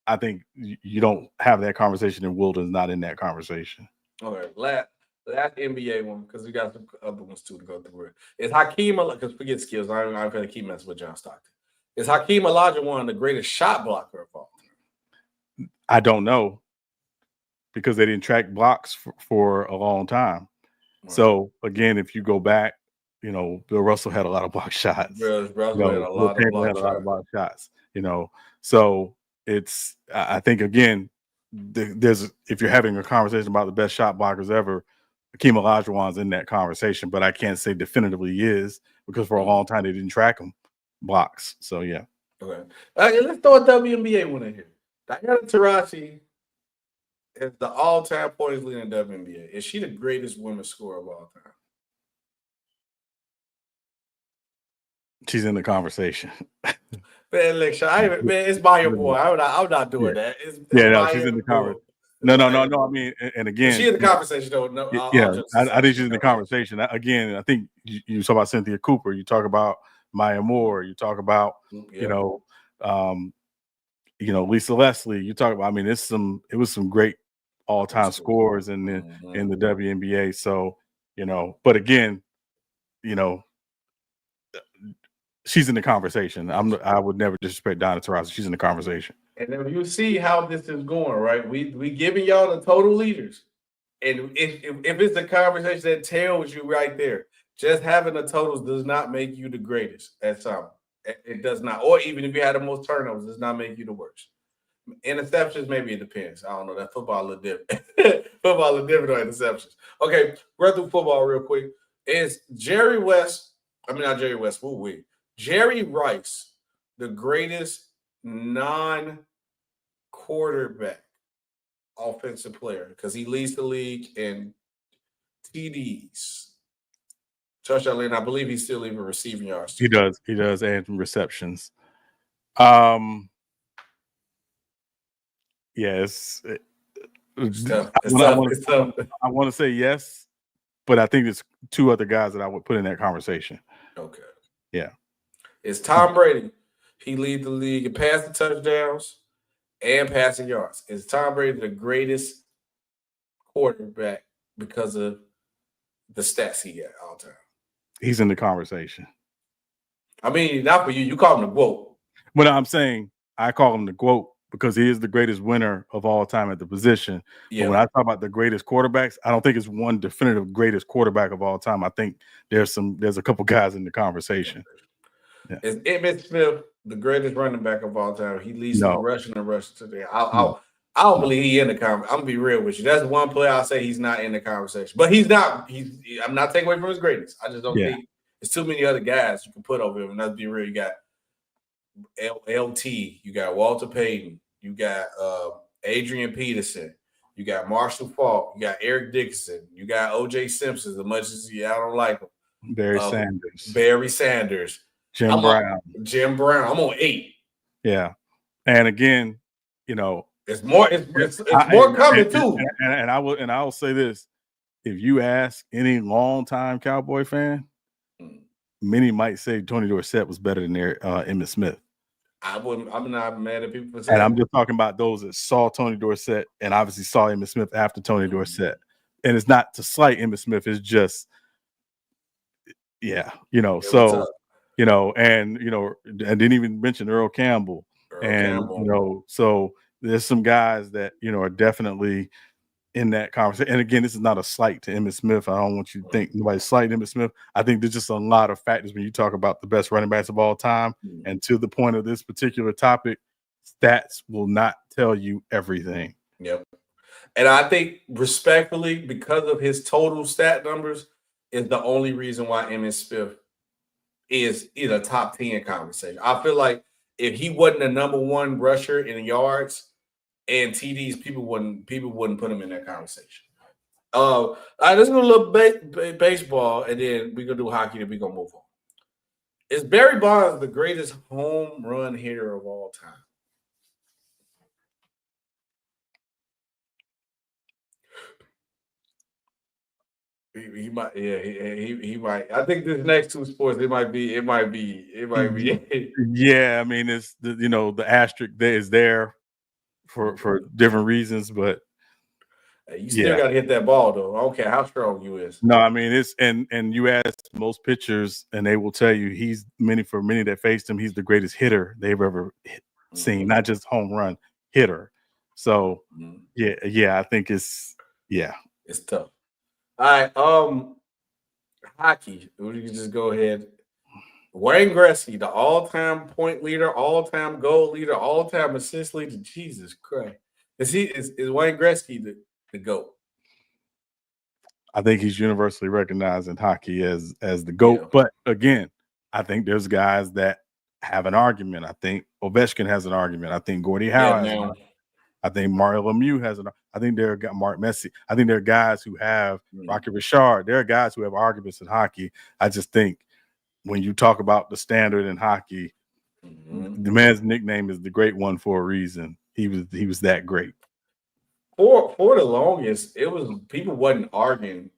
I think you don't have that conversation, and Wilt is not in that conversation. Okay, last NBA one, because we got some other ones too to go through. Is Hakeem, because forget skills, I'm going to keep messing with John Stockton. Is Hakeem Olajuwon the greatest shot blocker of all time? I don't know, because they didn't track blocks for a long time. Right. So again, if you go back, Bill Russell had a lot of block shots. Bill Russell had a lot of block shots. So it's, I think, again, if you're having a conversation about the best shot blockers ever, Hakeem Olajuwon's in that conversation, but I can't say definitively he is, because for a long time they didn't track him blocks. So yeah. Okay. Let's throw a WNBA one in here. Diana Taurasi is the all-time points leader in WNBA. Is she the greatest women's scorer of all time? She's in the conversation. Man, look, man, it's Maya boy. I'm not doing that. It's no, she's in the conversation. No. I mean, and again, is she in the conversation though? No, I think she's in the conversation. Again, I think you talk about Cynthia Cooper. You talk about Maya Moore. You talk about Lisa Leslie. You talk about. I mean, it was some great all-time scores in the WNBA. So but again, she's in the conversation. I would never disrespect Donna Taurasi. She's in the conversation. And then you see how this is going, right? We giving y'all the total leaders, and if it's a conversation that tells you right there, just having the totals does not make you the greatest at something. It does not, or even if you had the most turnovers, does not make you the worst. Interceptions, maybe it depends. I don't know. That football a little different. Football a little different on interceptions. Okay, run through football real quick. Is Jerry Rice, the greatest non-quarterback offensive player because he leads the league in TDs. Touchdown lane, I believe he's still even receiving yards. He does, and receptions. Yes. I want to say yes, but I think there's two other guys that I would put in that conversation. Okay. Yeah. It's Tom Brady. He leads the league in passing touchdowns and passing yards. Is Tom Brady the greatest quarterback because of the stats he got all the time? He's in the conversation. I mean, not for you. You call him the GOAT. But I'm saying I call him the GOAT because he is the greatest winner of all time at the position. Yeah. But when I talk about the greatest quarterbacks, I don't think it's one definitive greatest quarterback of all time. I think there's a couple guys in the conversation. Yeah. Is Emmitt Smith the greatest running back of all time? He leads the rushing today. I don't believe he's in the conversation. I'm gonna be real with you. That's one player I'll say he's not in the conversation. But he's not. I'm not taking away from his greatness. I just don't think there's too many other guys you can put over him. And let's be real. You got LT. You got Walter Payton. You got Adrian Peterson. You got Marshall Faulk. You got Eric Dickerson. You got O.J. Simpson. As much as I don't like him. Barry Sanders. Jim Brown. I'm on 8. Yeah, and again, it's more. It's more coming too. And I will say this: if you ask any longtime Cowboy fan, many might say Tony Dorsett was better than Emmitt Smith. I'm not mad at people for saying. And I'm just talking about those that saw Tony Dorsett and obviously saw Emmitt Smith after Tony Dorsett. And it's not to slight Emmitt Smith. It's just, so. And didn't even mention Earl Campbell. So there's some guys that, are definitely in that conversation. And again, this is not a slight to Emmitt Smith. I don't want you to think nobody's slighting Emmitt Smith. I think there's just a lot of factors when you talk about the best running backs of all time. And to the point of this particular topic, stats will not tell you everything. Yep. And I think respectfully, because of his total stat numbers, is the only reason why Emmitt Smith is in a top 10 conversation. I feel like if he wasn't the number one rusher in yards and TDs, people wouldn't put him in that conversation. All right, let's go a little baseball, and then we're gonna do hockey, and we're gonna move on. Is Barry Bonds the greatest home run hitter of all time? He might, he might. I think this next two sports, it might be. Yeah, I mean, it's the asterisk there is there for different reasons, but you still got to hit that ball though. I don't care how strong you is. No, I mean it's and you ask most pitchers, and they will tell you for many that faced him, he's the greatest hitter they've ever seen, not just home run hitter. So I think it's tough. All right, hockey. We can just go ahead. Wayne Gretzky, the all-time point leader, all-time goal leader, all-time assist leader. Jesus Christ, is Wayne Gretzky the GOAT? I think he's universally recognized in hockey as the GOAT. Yeah. But again, I think there's guys that have an argument. I think Ovechkin has an argument. I think Gordie Howe has an argument. I think Mario Lemieux has I think there are Mark Messier. I think there are guys who have Rocky Richard. There are guys who have arguments in hockey. I just think when you talk about the standard in hockey, Mm-hmm. the man's nickname is the Great One for a reason. He was that great. For the longest, it was people wasn't arguing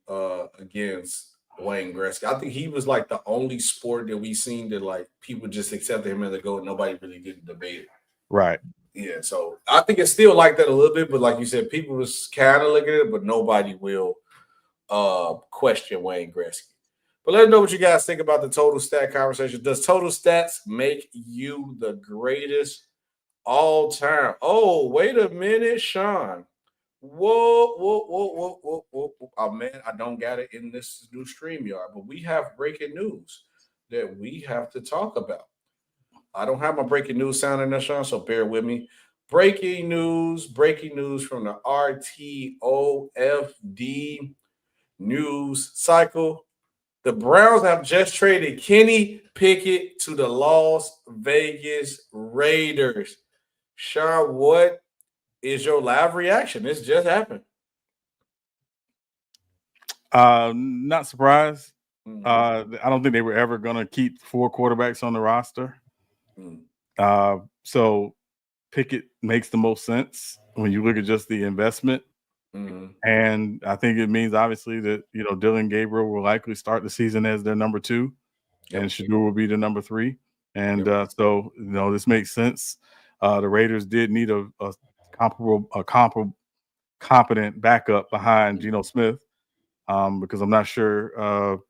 against Wayne Gretzky. I think he was like the only sport that we seen that like people just accepted him as a GOAT. Nobody really didn't debate it. Right. Yeah, so I think it's still like that a little bit, but like you said, people was kind of looking at it, but nobody will question Wayne Gretzky. But let us know what you guys think about the total stat conversation. Does total stats make you the greatest all time? Oh, wait a minute, Sean. Whoa. Oh, man, I don't got it in this new StreamYard, but we have breaking news that we have to talk about. I don't have my breaking news sound in there, Sean, so bear with me. Breaking news from the RTOFD news cycle. The Browns have just traded Kenny Pickett to the Las Vegas Raiders. Sean, what is your live reaction? This just happened. Not surprised. Mm-hmm. I don't think they were ever going to keep 4 quarterbacks on the roster. Mm-hmm. So Pickett makes the most sense when you look at just the investment. Mm-hmm. And I think it means obviously that, Dillon Gabriel will likely start the season as their number 2, and Shedeur will be the number 3. And so this makes sense. The Raiders did need a competent backup behind Geno Smith, because I'm not sure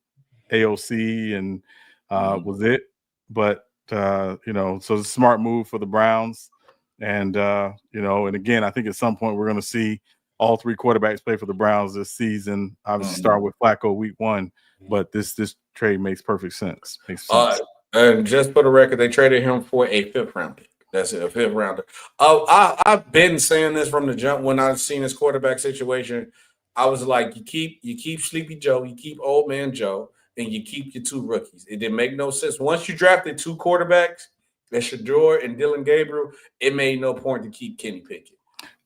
AOC and was it, but so it's a smart move for the Browns. And and again, I think at some point we're going to see all 3 quarterbacks play for the Browns this season. Obviously, start with Flacco week 1, but this trade makes perfect sense. And just for the record, they traded him for a 5th rounder. That's it, a 5th rounder. I've been saying this from the jump when I've seen this quarterback situation. I was like, you keep Sleepy Joe, you keep Old Man Joe, and you keep your 2 rookies. It didn't make no sense. Once you drafted 2 quarterbacks, Shedeur and Dillon Gabriel, it made no point to keep Kenny Pickett.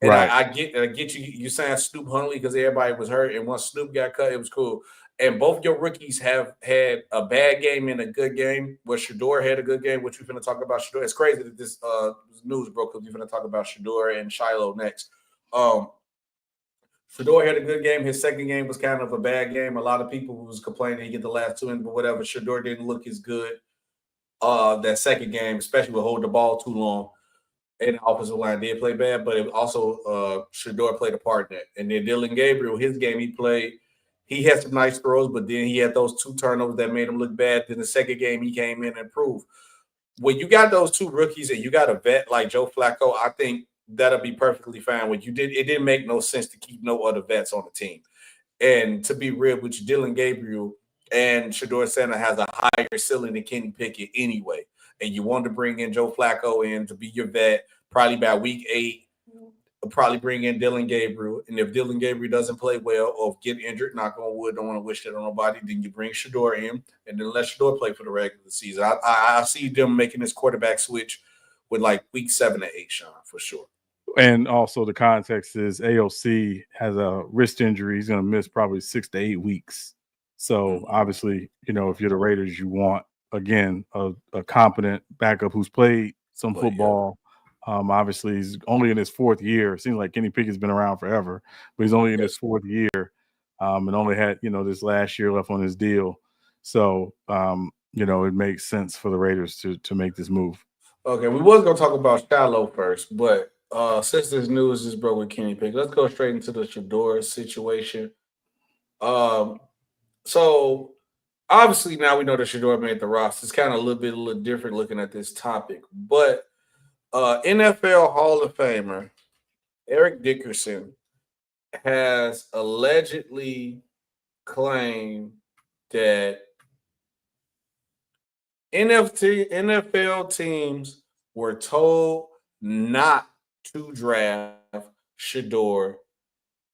And right. I get you saying Snoop Huntley because everybody was hurt, and once Snoop got cut, it was cool. And both your rookies have had a bad game and a good game. Where Shedeur had a good game, which we're going to talk about Shedeur. It's crazy that this news broke because we're going to talk about Shedeur and Shiloh next. Shedeur had a good game. His second game was kind of a bad game. A lot of people was complaining he get the last 2 in, but whatever. Shedeur didn't look as good that second game, especially with holding the ball too long. And the offensive line did play bad, but it also Shedeur played a part in that. And then Dillon Gabriel, his game he played, he had some nice throws, but then he had those 2 turnovers that made him look bad. Then the second game he came in and improved. When you got those 2 rookies and you got a vet like Joe Flacco, I think that'll be perfectly fine. It didn't make no sense to keep no other vets on the team. And to be real with you, Dillon Gabriel and Shedeur Sanders has a higher ceiling than Kenny Pickett anyway. And you want to bring in Joe Flacco in to be your vet, probably by week 8, probably bring in Dillon Gabriel. And if Dillon Gabriel doesn't play well or get injured, knock on wood, don't want to wish that on nobody, then you bring Shedeur in and then let Shedeur play for the regular season. I see them making this quarterback switch with like week 7 to 8, Sean, for sure. And also the context is AOC has a wrist injury. He's going to miss probably 6 to 8 weeks. So obviously, if you're the Raiders, you want, again, a competent backup who's played some football. Obviously, he's only in his 4th year. It seems like Kenny Pickett's been around forever, but he's only in his 4th year, and only had this last year left on his deal. So it makes sense for the Raiders to make this move. Okay, we was gonna talk about Shiloh first, but since this news just broke with Kenny Pickett, let's go straight into the Shedeur situation. So obviously now we know that Shedeur made the roster. It's kind of a little different looking at this topic, but NFL Hall of Famer Eric Dickerson has allegedly claimed that NFL teams were told not to draft Shedeur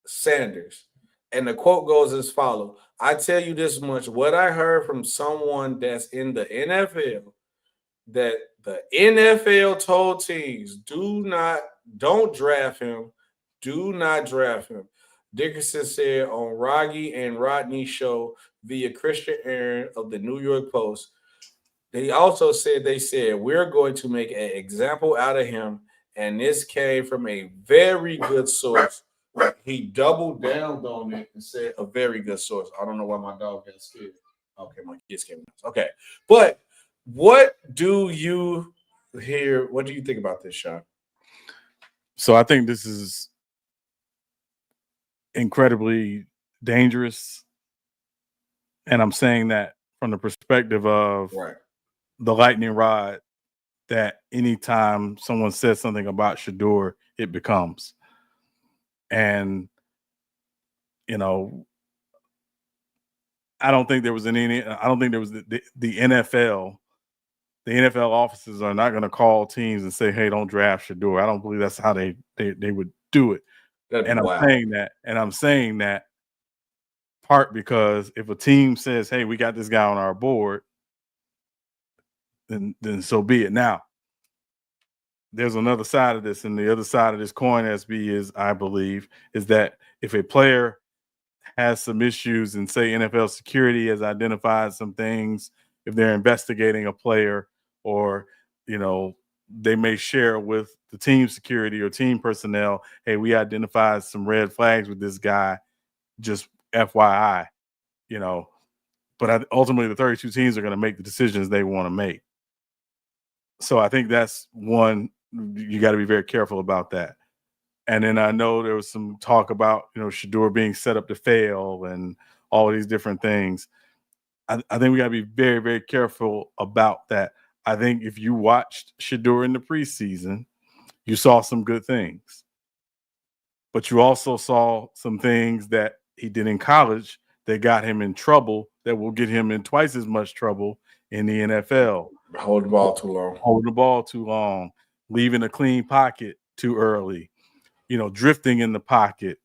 Sanders. And the quote goes as follows: I tell you this much, what I heard from someone that's in the NFL, that the NFL told teams, don't draft him. Do not draft him. Dickerson said on Rogge and Rodney show via Christian Aaron of the New York Post. They also said, we're going to make an example out of him. And this came from a very good source. He doubled down on it and said a very good source. I don't know why my dog got scared. Okay, my kids came out. Okay. But what do you hear? What do you think about this, Sean? So I think this is incredibly dangerous. And I'm saying that from the perspective of the lightning rod that anytime someone says something about Shedeur, it becomes. And, you know, I don't think there was the NFL. The NFL offices are not going to call teams and say, hey, don't draft Shedeur. I don't believe that's how they would do it. And I'm saying that part because if a team says, hey, we got this guy on our board, then so be it. Now, there's another side of this, and the other side of this coin, SB, is, I believe, is that if a player has some issues and say NFL security has identified some things, if they're investigating a player or, you know, they may share with the team security or team personnel, hey, we identified some red flags with this guy, just FYI, you know. But ultimately, the 32 teams are going to make the decisions they want to make. So I think that's one, you got to be very careful about that. And then I know there was some talk about, you know, Shedeur being set up to fail and all of these different things. I think we got to be very, very careful about that. I think if you watched Shedeur in the preseason, you saw some good things. But you also saw some things that he did in college that got him in trouble, that will get him in twice as much trouble in the NFL. Hold the ball too long. Leaving a clean pocket too early. You know, drifting in the pocket.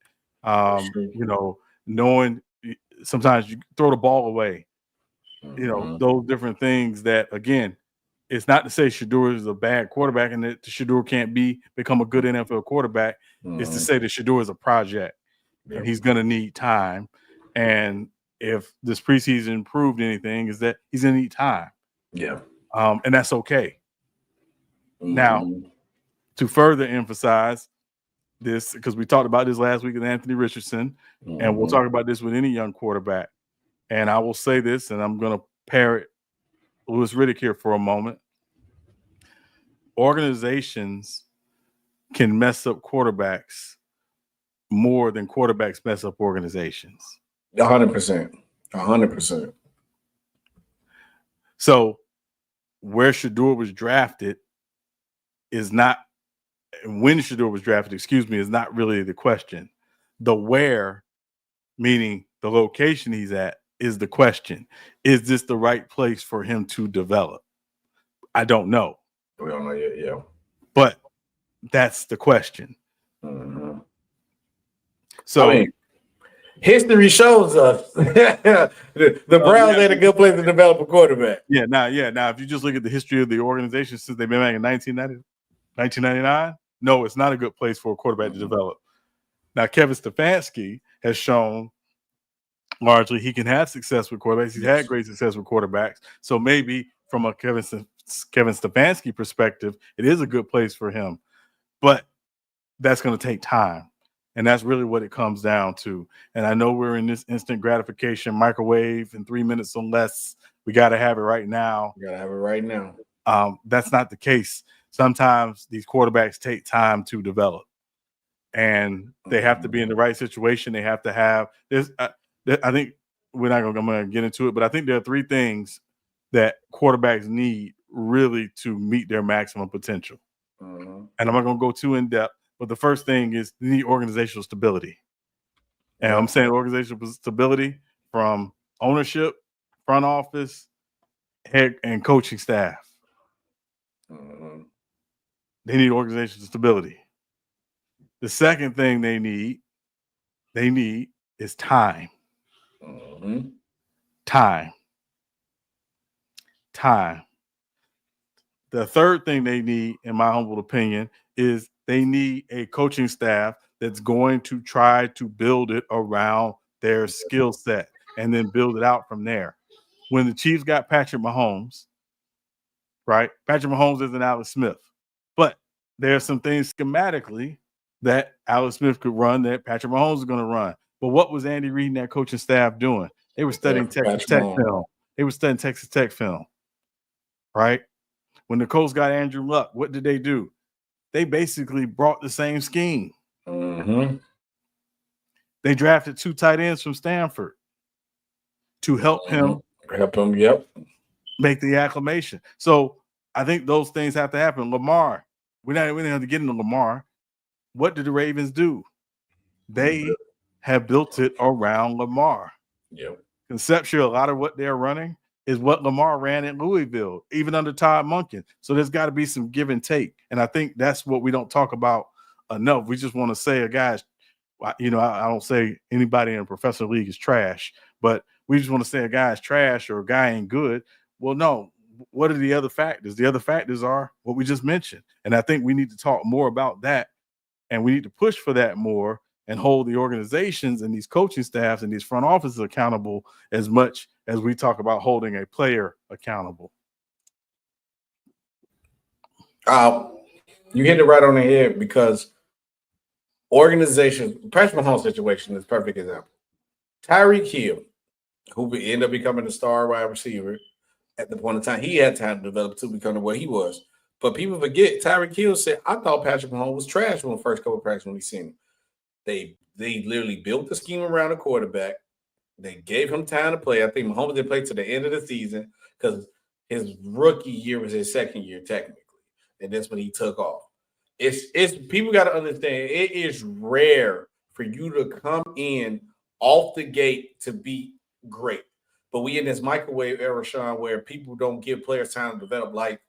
You know, knowing sometimes you throw the ball away. You know, those different things that, again, it's not to say Shedeur is a bad quarterback and that Shedeur can't become a good NFL quarterback. It's to say that Shedeur is a project and he's going to need time. And if this preseason proved anything, is that he's going to need time. Yeah. And that's okay. Now, to further emphasize this, because we talked about this last week with Anthony Richardson, and we'll talk about this with any young quarterback. And I will say this, and I'm going to parrot Louis Riddick here for a moment. Organizations can mess up quarterbacks more than quarterbacks mess up organizations. 100%. 100%. So where Shedeur was drafted is not – when Shedeur was drafted, is not really the question. The where, meaning the location he's at, is the question. Is this the right place for him to develop? I don't know. We don't know yet, yeah. But that's the question. So, I mean, history shows us the Browns ain't a good place to develop a quarterback. Now, if you just look at the history of the organization since they've been back in 1999, no, it's not a good place for a quarterback to develop. Now, Kevin Stefanski has shown largely he can have success with quarterbacks. He's had great success with quarterbacks. So maybe from a Kevin Stefanski perspective, it is a good place for him. But that's going to take time. And that's really what it comes down to. And I know we're in this instant gratification microwave in 3 minutes or less. We got to have it right now. That's not the case. Sometimes these quarterbacks take time to develop. And they have to be in the right situation. They have to have this. I think I'm going to get into it, but I think there are three things that quarterbacks need really to meet their maximum potential. And I'm not going to go too in depth, but the first thing is they need organizational stability. And I'm saying organizational stability from ownership, front office, head and coaching staff. They need organizational stability. The second thing they need is time. Time. The third thing they need, in my humble opinion, is they need a coaching staff that's going to try to build it around their skill set and then build it out from there. When the Chiefs got Patrick Mahomes, right? Patrick Mahomes isn't Alex Smith, but there are some things schematically that Alex Smith could run that Patrick Mahomes is going to run. But what was Andy Reid and that coaching staff doing? They were studying Texas Tech film. They were studying Texas Tech film, right? When the Colts got Andrew Luck, what did they do? They basically brought the same scheme. Mm-hmm. They drafted 2 tight ends from Stanford to help him. Yep. Make the acclamation. So I think those things have to happen. Lamar, we didn't have to get into Lamar. What did the Ravens do? They have built it around Lamar. Yep. Conceptually, a lot of what they're running is what Lamar ran at Louisville, even under Todd Monken. So there's got to be some give and take. And I think that's what we don't talk about enough. We just want to say a guy's, I don't say anybody in a professional league is trash, but we just want to say a guy is trash or a guy ain't good. Well, no. What are the other factors? The other factors are what we just mentioned. And I think we need to talk more about that, and we need to push for that more and hold the organizations and these coaching staffs and these front offices accountable as much as we talk about holding a player accountable. You hit it right on the head, because organizations, Patrick Mahomes situation is a perfect example. Tyreek Hill, who ended up becoming the star wide receiver at the point in time, he had time to develop to become what he was. But people forget, Tyreek Hill said, I thought Patrick Mahomes was trash when the first couple of practices when we seen him. They literally built the scheme around the quarterback. They gave him time to play. I think Mahomes didn't play to the end of the season because his rookie year was his second year technically, and that's when he took off. It's people got to understand, it is rare for you to come in off the gate to be great. But we in this microwave era, Sean, where people don't give players time to develop. Like,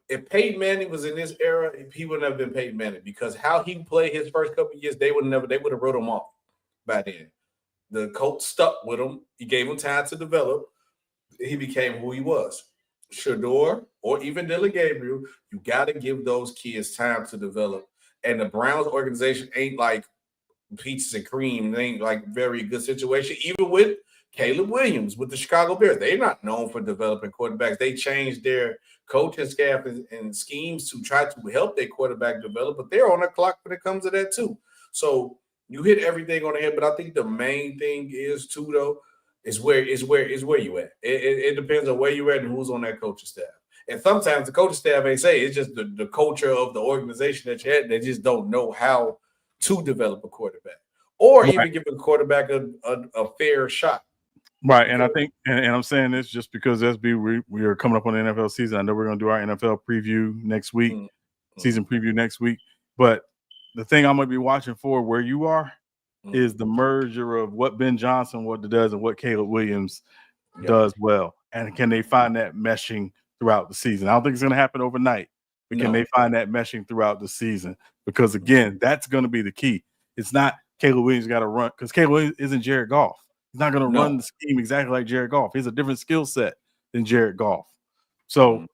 if Peyton Manning was in this era, he would have been Peyton Manning, because how he played his first couple of years, they would have wrote him off by then. The coach stuck with him. He gave him time to develop. He became who he was. Shedeur or even Dylan Gabriel, you got to give those kids time to develop. And the Browns organization ain't like peaches and cream. They ain't like very good situation. Even with Caleb Williams with the Chicago Bears, they're not known for developing quarterbacks. They changed their coaching staff and schemes to try to help their quarterback develop, but they're on the clock when it comes to that too. So you hit everything on the head, but I think the main thing is too, though, is where you at. It depends on where you at and who's on that coaching staff. And sometimes the coaching staff ain't say, it's just the culture of the organization that you had. They just don't know how to develop a quarterback, or even give a quarterback a fair shot. Right, and I think, and I'm saying this just because SB, we are coming up on the NFL season. I know we're going to do our NFL preview next week, season preview next week. But the thing I'm going to be watching for where you are is the merger of what Ben Johnson does and what Caleb Williams does well. And can they find that meshing throughout the season? I don't think it's going to happen overnight, but can they find that meshing throughout the season? Because, again, that's going to be the key. It's not Caleb Williams got to run, because Caleb Williams isn't Jared Goff. He's not going to run the scheme exactly like Jared Goff. He has a different skill set than Jared Goff. So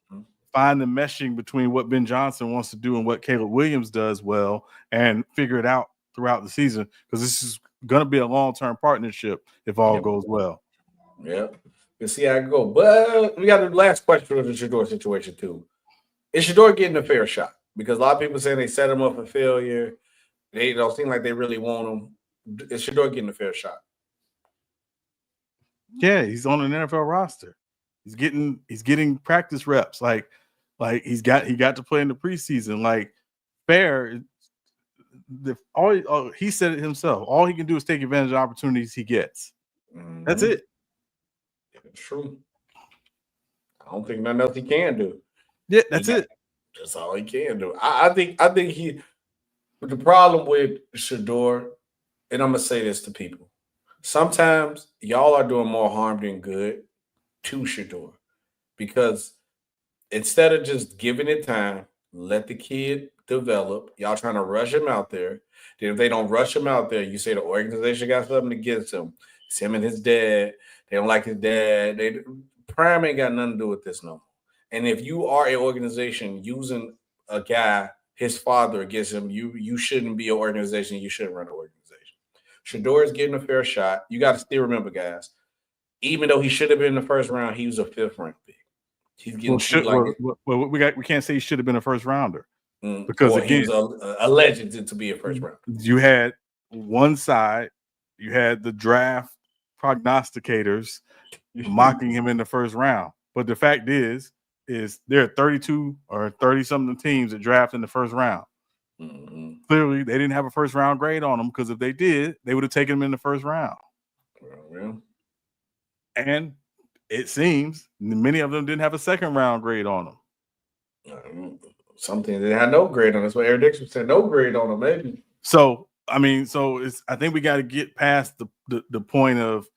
find the meshing between what Ben Johnson wants to do and what Caleb Williams does well, and figure it out throughout the season, because this is going to be a long-term partnership if all goes well. Yeah. We'll see how it goes. But we got the last question for the Shedeur situation too. Is Shedeur getting a fair shot? Because a lot of people saying they set him up for failure. They don't seem like they really want him. Is Shedeur getting a fair shot? Yeah, he's on an NFL roster. He's getting practice reps. Like he got to play in the preseason. Like, fair. He said it himself. All he can do is take advantage of opportunities he gets. That's it. It's true. I don't think nothing else he can do. Yeah, that's it. That's all he can do. I think he. But the problem with Shedeur, and I'm gonna say this to people. Sometimes y'all are doing more harm than good to Shedeur, because instead of just giving it time, let the kid develop. Y'all trying to rush him out there. Then if they don't rush him out there, you say the organization got something against him. It's him and his dad. They don't like his dad. Prime ain't got nothing to do with this no more. And if you are an organization using a guy, his father against him, you shouldn't be an organization. You shouldn't run an organization. Shedeur is getting a fair shot. You got to still remember, guys, even though he should have been in the first round, he was a 5th ranked pick. He's getting treated like we can't say he should have been a first rounder because again, he was alleged to be a first rounder. You had one side, you had the draft prognosticators mocking him in the first round, but the fact is there are 32 or 30 something teams that draft in the first round. Clearly, they didn't have a first round grade on him because if they did, they would have taken him in the first round. And it seems many of them didn't have a second round grade on them. Something they had no grade on. That's what Eric Dickerson said. No grade on them, maybe. So I think we got to get past the point of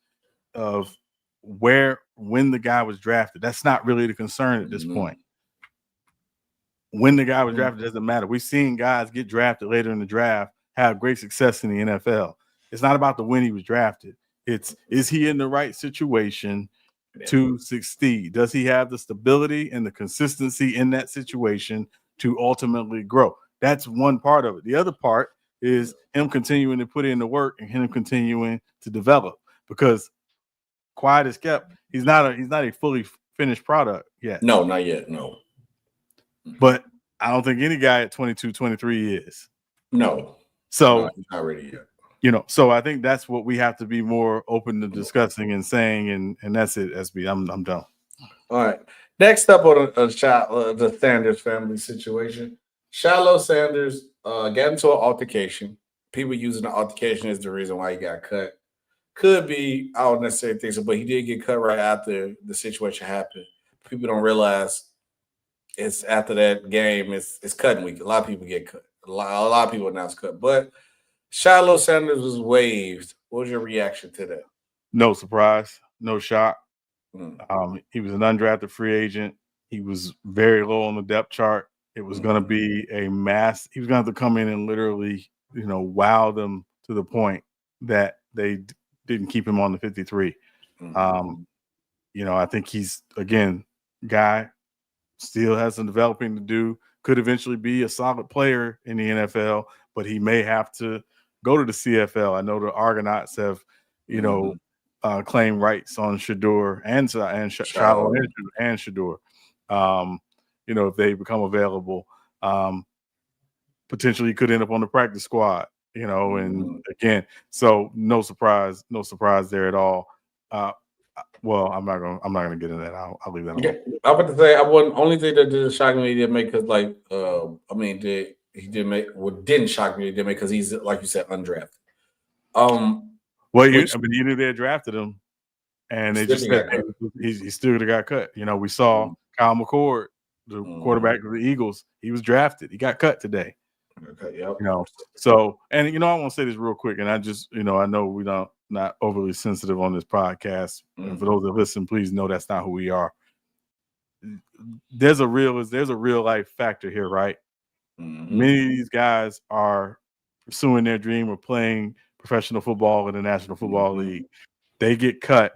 when the guy was drafted. That's not really the concern at this point. When the guy was drafted doesn't matter. We've seen guys get drafted later in the draft have great success in the NFL. It's not about the when he was drafted. Is he in the right situation to succeed? Does he have the stability and the consistency in that situation to ultimately grow? That's one part of it. The other part is him continuing to put in the work and him continuing to develop, because quiet as kept, he's not a fully finished product yet. No, not yet. No. But I don't think any guy at 22, 23 is. No. So he's not ready yet. So I think that's what we have to be more open to discussing and saying, and that's it, SB. I'm done. All right. Next up on the Sanders family situation, Shiloh Sanders got into an altercation. People using the altercation as the reason why he got cut. Could be, I don't necessarily think so, but he did get cut right after the situation happened. People don't realize it's after that game, it's cutting week. A lot of people get cut. A lot of people announce cut. But Shiloh Sanders was waived. What was your reaction to that? No surprise, no shock. He was an undrafted free agent. He was very low on the depth chart. It was going to be a mass. He was going to have to come in and literally, wow them to the point that they didn't keep him on the 53. I think he's, again, guy still has some developing to do. Could eventually be a solid player in the NFL, but he may have to go to the CFL. I know the Argonauts have, claimed rights on Shedeur and Shiloh and Shedeur. If they become available, potentially could end up on the practice squad. And again, so no surprise there at all. Well, I'm not gonna get into that. I'll leave that alone. Yeah. I was about to say only thing that didn't shock me he didn't make because didn't shock me he didn't make because he's, like you said, undrafted. You knew they had drafted him, and they just said he still got cut. We saw Kyle McCord, the quarterback of the Eagles. He was drafted. He got cut today. Okay. Yep. So I want to say this real quick, and I just I know we don't. Not overly sensitive on this podcast. And for those that listen, please know that's not who we are. There's a real life factor here, right? Many of these guys are pursuing their dream of playing professional football in the National Football League. They get cut.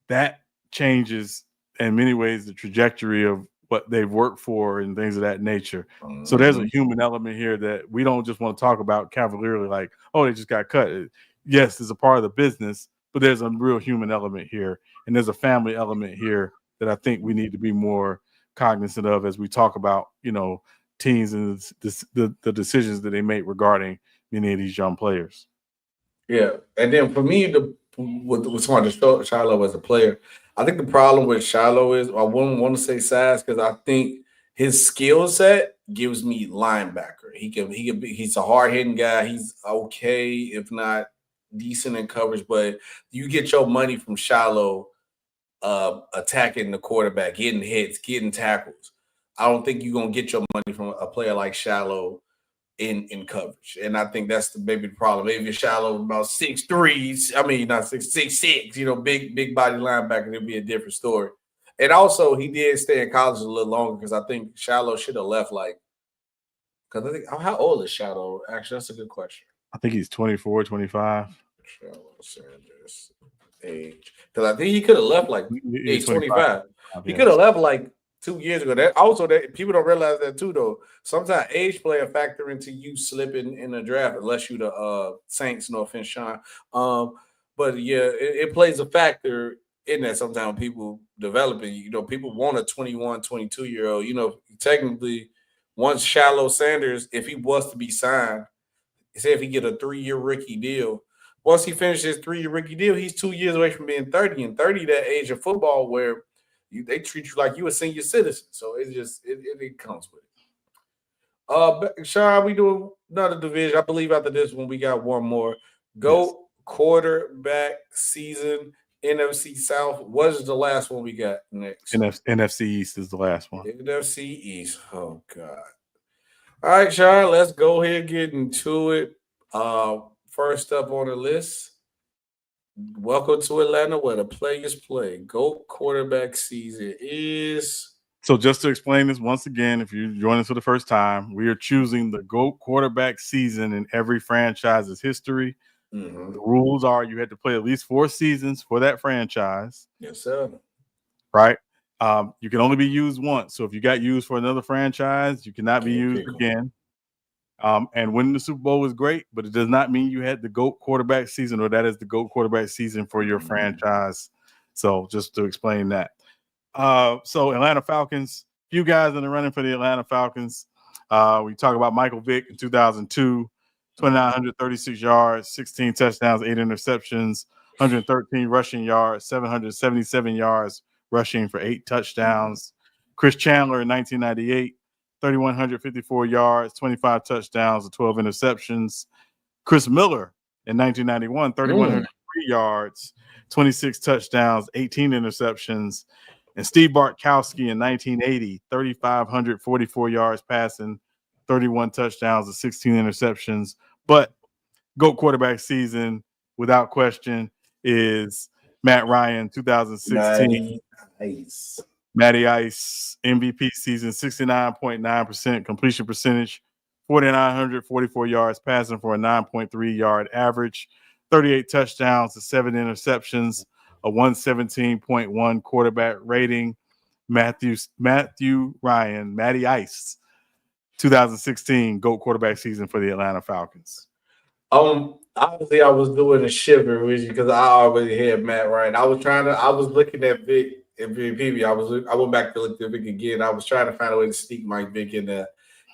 That changes in many ways the trajectory of what they've worked for and things of that nature. So there's a human element here that we don't just want to talk about cavalierly like, oh, they just got cut. Yes, it's a part of the business, but there's a real human element here, and there's a family element here that I think we need to be more cognizant of as we talk about, teams and the decisions that they make regarding many of these young players. Yeah, and then for me, with someone to Shiloh as a player, I think the problem with Shiloh is I wouldn't want to say size because I think his skill set gives me linebacker. He's a hard hitting guy. He's okay, if not decent in coverage, but you get your money from Shiloh attacking the quarterback, getting hits, getting tackles. I don't think you're gonna get your money from a player like Shiloh in coverage, and I think that's maybe the problem. Maybe if Shiloh about 6'3", not 6'6", big body linebacker, it'd be a different story. And also, he did stay in college a little longer because I think Shiloh should have left because I think how old is Shiloh? Actually, that's a good question. I think he's 24, 25. Shiloh Sanders age, because I think he could have left age 25. He could have left 2 years ago. That people don't realize that too, though. Sometimes age play a factor into you slipping in the draft, unless you the Saints. No offense, Sean. But yeah, it plays a factor in that sometimes people developing, people want a 21, 22-year-old. Technically, once Shiloh Sanders, if he was to be signed, say if he get a 3-year rookie deal, once he finishes his 3-year rookie deal, he's 2 years away from being 30. And 30, that age of football where they treat you like you a senior citizen. So it comes with it. Sean, we do another division. I believe after this one, we got one more. Go quarterback season, NFC South. What is the last one we got next? NFC East is the last one. NFC East. Oh, God. All right, Sean, let's go ahead and get into it. First up on the list, welcome to Atlanta where the players play. GOAT quarterback season is. So just to explain this once again, if you're joining us for the first time, we are choosing the GOAT quarterback season in every franchise's history. Mm-hmm. The rules are you had to play at least 4 seasons for that franchise. Yes, sir. Right? You can only be used once. So if you got used for another franchise, you cannot be used again. And winning the Super Bowl is great, but it does not mean you had the GOAT quarterback season or that is the GOAT quarterback season for your franchise. So just to explain that. So Atlanta Falcons, few guys in the running for the Atlanta Falcons. We talk about Michael Vick in 2002, 2,936 yards, 16 touchdowns, 8 interceptions, 113 rushing yards, 777 yards rushing for 8 touchdowns. Chris Chandler in 1998, 3,154 yards, 25 touchdowns, and 12 interceptions. Chris Miller in 1991, 3,103 yards, 26 touchdowns, 18 interceptions. And Steve Bartkowski in 1980, 3,544 yards passing, 31 touchdowns, and 16 interceptions. But GOAT quarterback season, without question, is Matt Ryan, 2016. Matty Ice, MVP season, 69.9% completion percentage, 4,944 yards passing for a 9.3 yard average, 38 touchdowns to 7 interceptions, a 117.1 quarterback rating. Matthew Ryan, Matty Ice, 2016 GOAT quarterback season for the Atlanta Falcons. Obviously, I was doing a shiver with you because I already had Matt Ryan. I was looking at Vic MVP. I went back to look at Vic again. I was trying to find a way to sneak Mike Vick in there.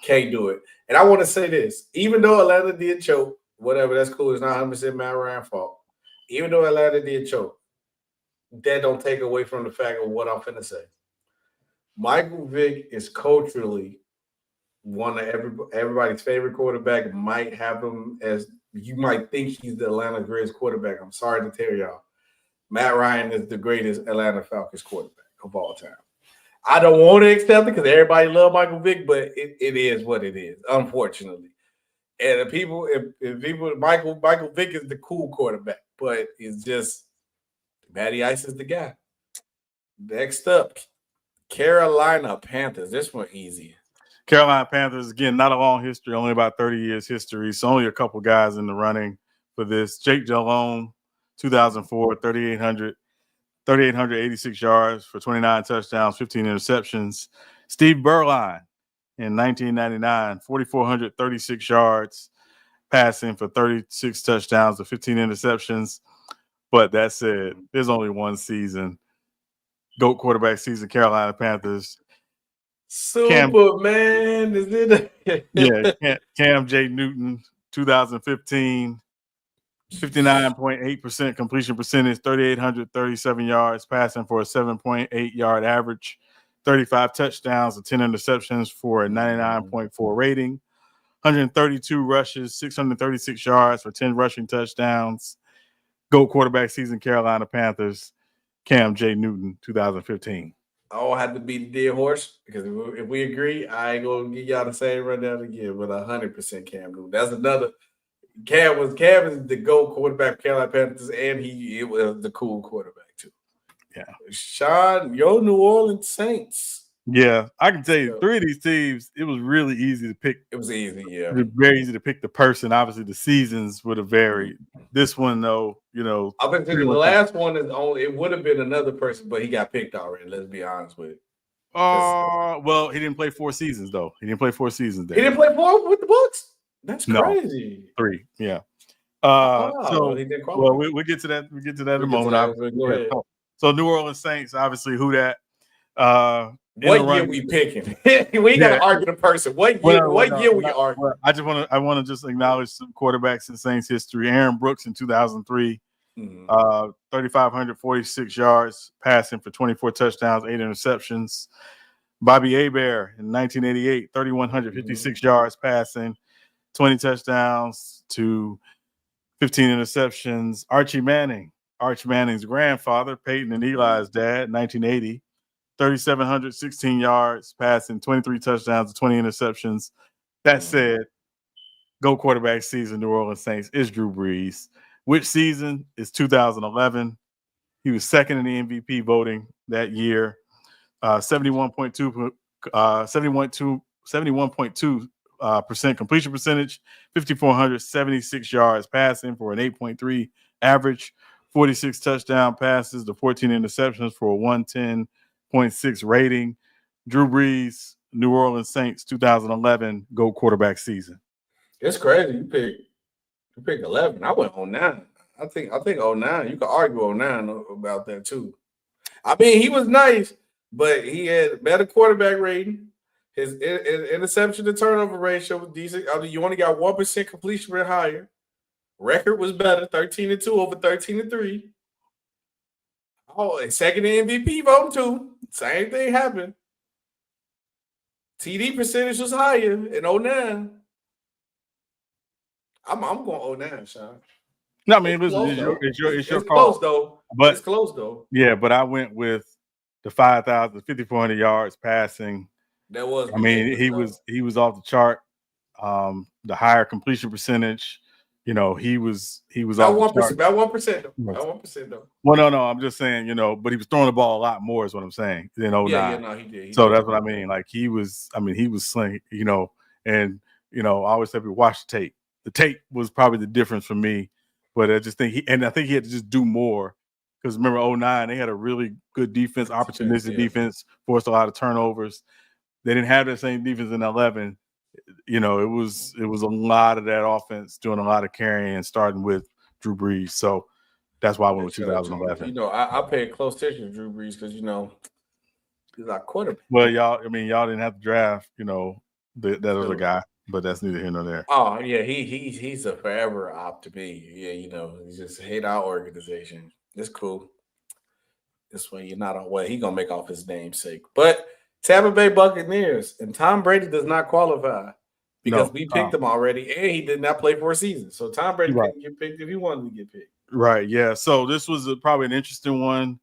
Can't do it. And I want to say this: even though Atlanta did choke, whatever, that's cool. It's not 100% Matt Ryan's fault. Even though Atlanta did choke, that don't take away from the fact of what I'm finna say. Michael Vick is culturally one of everybody's favorite quarterback. Might have him as you might think he's the Atlanta greatest quarterback. I'm sorry to tell y'all. Matt Ryan is the greatest Atlanta Falcons quarterback of all time. I don't want to accept it because everybody loves Michael Vick, but it is what it is, unfortunately. And Michael Vick is the cool quarterback, but it's just Matty Ice is the guy. Next up, Carolina Panthers. This one easy. Carolina Panthers, again, not a long history, only about 30 years history. So only a couple guys in the running for this. Jake Delhomme, 2004, 3,886 yards for 29 touchdowns, 15 interceptions. Steve Berline in 1999, 4,436 yards, passing for 36 touchdowns and 15 interceptions. But that said, there's only one season. GOAT quarterback season, Carolina Panthers. Superman, is it? Cam J. Newton, 2015, 59.8% completion percentage, 3,837 yards, passing for a 7.8 yard average, 35 touchdowns and 10 interceptions for a 99.4 rating, 132 rushes, 636 yards for 10 rushing touchdowns. GOAT quarterback season, Carolina Panthers, Cam J. Newton, 2015. I don't have to be the dead horse because if we agree, I ain't gonna give y'all the same rundown again. But 100% Cam Newton. That's another. Cam is the GOAT quarterback for Carolina Panthers, and it was the cool quarterback too. Yeah, Sean, your New Orleans Saints. Yeah, I can tell you, 3 of these teams, it was really easy to pick. It was easy, yeah. It was very easy to pick the person. Obviously, the seasons would have varied. This one, though, I think the last one is only. It would have been another person, but he got picked already. Let's be honest with it. Well, he didn't play 4 seasons though. He didn't play 4 seasons. There. He didn't play 4 with the Bucs. That's crazy. 3, yeah. He didn't we'll get to that. We'll get to that in a moment. Go ahead. So New Orleans Saints, obviously, who that? What year we picking? We ain't gotta argue the person. What year? What year we argue? I want to just acknowledge some quarterbacks in Saints history. Aaron Brooks in 2003, 3,546 yards passing for 24 touchdowns, 8 interceptions. Bobby Hebert in 1988, 3,156 yards passing, 20 touchdowns to 15 interceptions. Archie Manning's grandfather, Peyton and Eli's dad, 1980, 3,716 yards passing, 23 touchdowns to 20 interceptions. That said, go quarterback season, New Orleans Saints, is Drew Brees. Which season is 2011? He was second in the MVP voting that year. 71.2% completion percentage, 5,476 yards passing for an 8.3 average, 46 touchdown passes to 14 interceptions for a 110.6 rating. Drew Brees, New Orleans Saints, 2011 GOAT quarterback season. It's crazy. You picked 11. I went 09. I think 09. You could argue 09 about that too. I mean, he was nice, but he had better quarterback rating. His interception to turnover ratio was decent. I mean, you only got 1% completion rate higher. Record was better, 13-2 over 13-3. Oh, and second in MVP vote too. Same thing happened. TD percentage was higher in 09. I'm going 09, Sean. No, I mean, listen, it's your call. Close though. But it's close though. Yeah, but I went with the 5,400 yards passing. That was. I mean, he was off the chart. The higher completion percentage, he was about off 1%. About 1% though. Yes. About 1% though. Well, no, I'm just saying, but he was throwing the ball a lot more, is what I'm saying. Than 09. Yeah, no, he did. So that's what I mean. Like he was slinging, and I always say, watch the tape. The tape was probably the difference for me, but I just think I think he had to just do more. Because remember, 09, they had a really good defense, opportunistic defense, forced a lot of turnovers. They didn't have that same defense in 11. It was a lot of that offense doing a lot of carrying, starting with Drew Brees. So that's why I went with 2011. I paid close attention to Drew Brees because he's our quarterback. Well, y'all didn't have to draft, that other guy, but that's neither here nor there. Oh yeah, he's a forever op to me. Yeah, he just hate our organization. It's cool. This way you're not on what he gonna make off his namesake. But Tampa Bay Buccaneers and Tom Brady does not qualify because we picked him already, and he did not play for a season. So Tom Brady couldn't get picked if he wanted to get picked. Right. Yeah. So this was probably an interesting one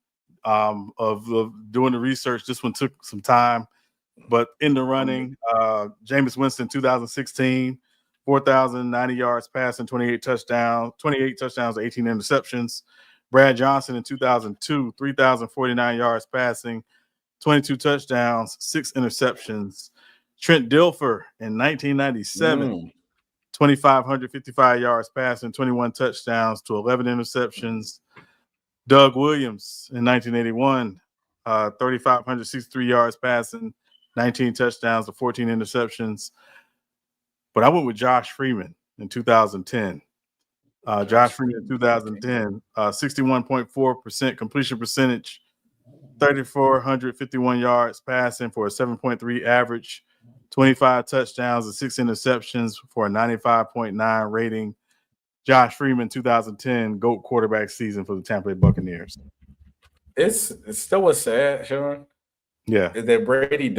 of doing the research. This one took some time, but in the running, Jameis Winston, 2016, 4,090 yards passing, 28 touchdowns, 18 interceptions. Brad Johnson in 2002, 3,049 yards passing, 22 touchdowns, 6 interceptions. Trent Dilfer in 1997, 2,555 yards passing, 21 touchdowns to 11 interceptions. Doug Williams in 1981, 3,563 yards passing, 19 touchdowns to 14 interceptions. But I went with Josh Freeman in 2010. Josh Freeman in 2010, 61.4% completion percentage, 3,451 yards passing for a 7.3 average, 25 touchdowns and 6 interceptions for a 95.9 rating. Josh Freeman, 2010 GOAT quarterback season for the Tampa Bay Buccaneers. It's still was sad, Sean. Yeah, that Brady.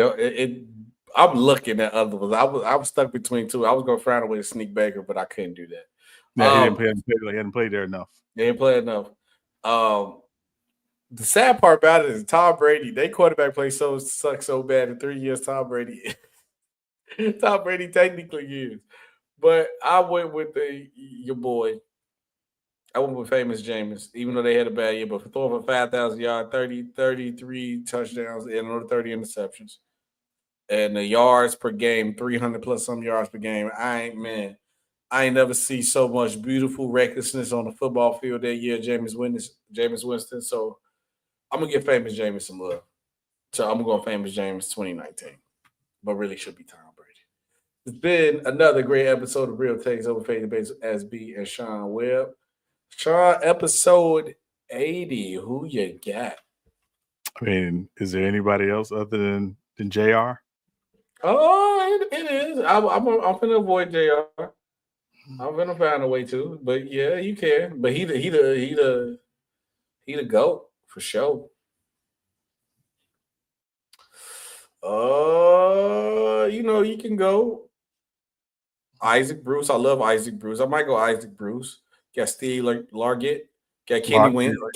I'm looking at other ones. I was stuck between two. I was going to find a way to sneak Baker, but I couldn't do that. Yeah, he hadn't played there enough. They didn't play enough. The sad part about it is Tom Brady. They quarterback play sucks so bad in 3 years. Tom Brady technically is, but I went with your boy. I went with famous Jameis, even though they had a bad year, but for throwing for 5,000 yards, 33 touchdowns, and another 30 interceptions, and the yards per game, 300 plus some yards per game. I ain't never see so much beautiful recklessness on the football field that year, Jameis Winston. So I'm going to give famous Jameis some love. So I'm going famous Jameis 2019. But really should be Tom Brady. It's been another great episode of Real Takes over Fade Debates with SB and Sean Webb. Sean, episode 80. Who you got? I mean, is there anybody else other than JR? Oh, it is. I'm gonna avoid JR. I'm gonna find a way to, but yeah, you can. But he the GOAT for sure. You can go Isaac Bruce. I love Isaac Bruce. I might go Isaac Bruce. Got Steve Largett. Got Kellen Winslow.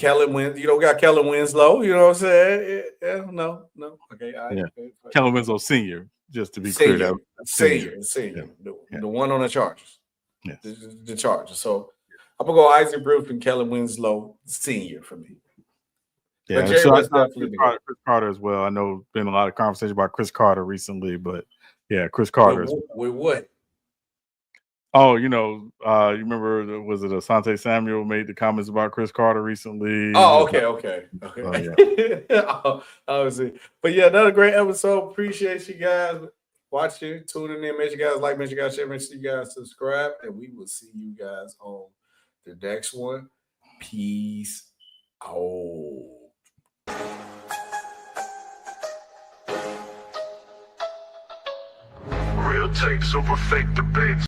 Got Kellen Winslow. You know what I'm saying? Yeah, no. Okay. Kellen Winslow Sr., just to be senior, clear. Senior. Yeah. The one on the Chargers. Yes. The Chargers. So I'm going to go Isaac Bruce and Kellen Winslow Sr. for me. Yeah, but Jerry so West definitely Chris Carter as well. I know been a lot of conversation about Chris Carter recently, but yeah, Chris Carter. With what? Oh, you remember, was it Asante Samuel made the comments about Chris Carter recently? Oh, okay. Yeah. Obviously. But yeah, another great episode. Appreciate you guys watching, tuning in. Make sure you guys like, make sure you guys share, make sure you guys subscribe, and we will see you guys on the next one. Peace out. Real tapes over fake debates.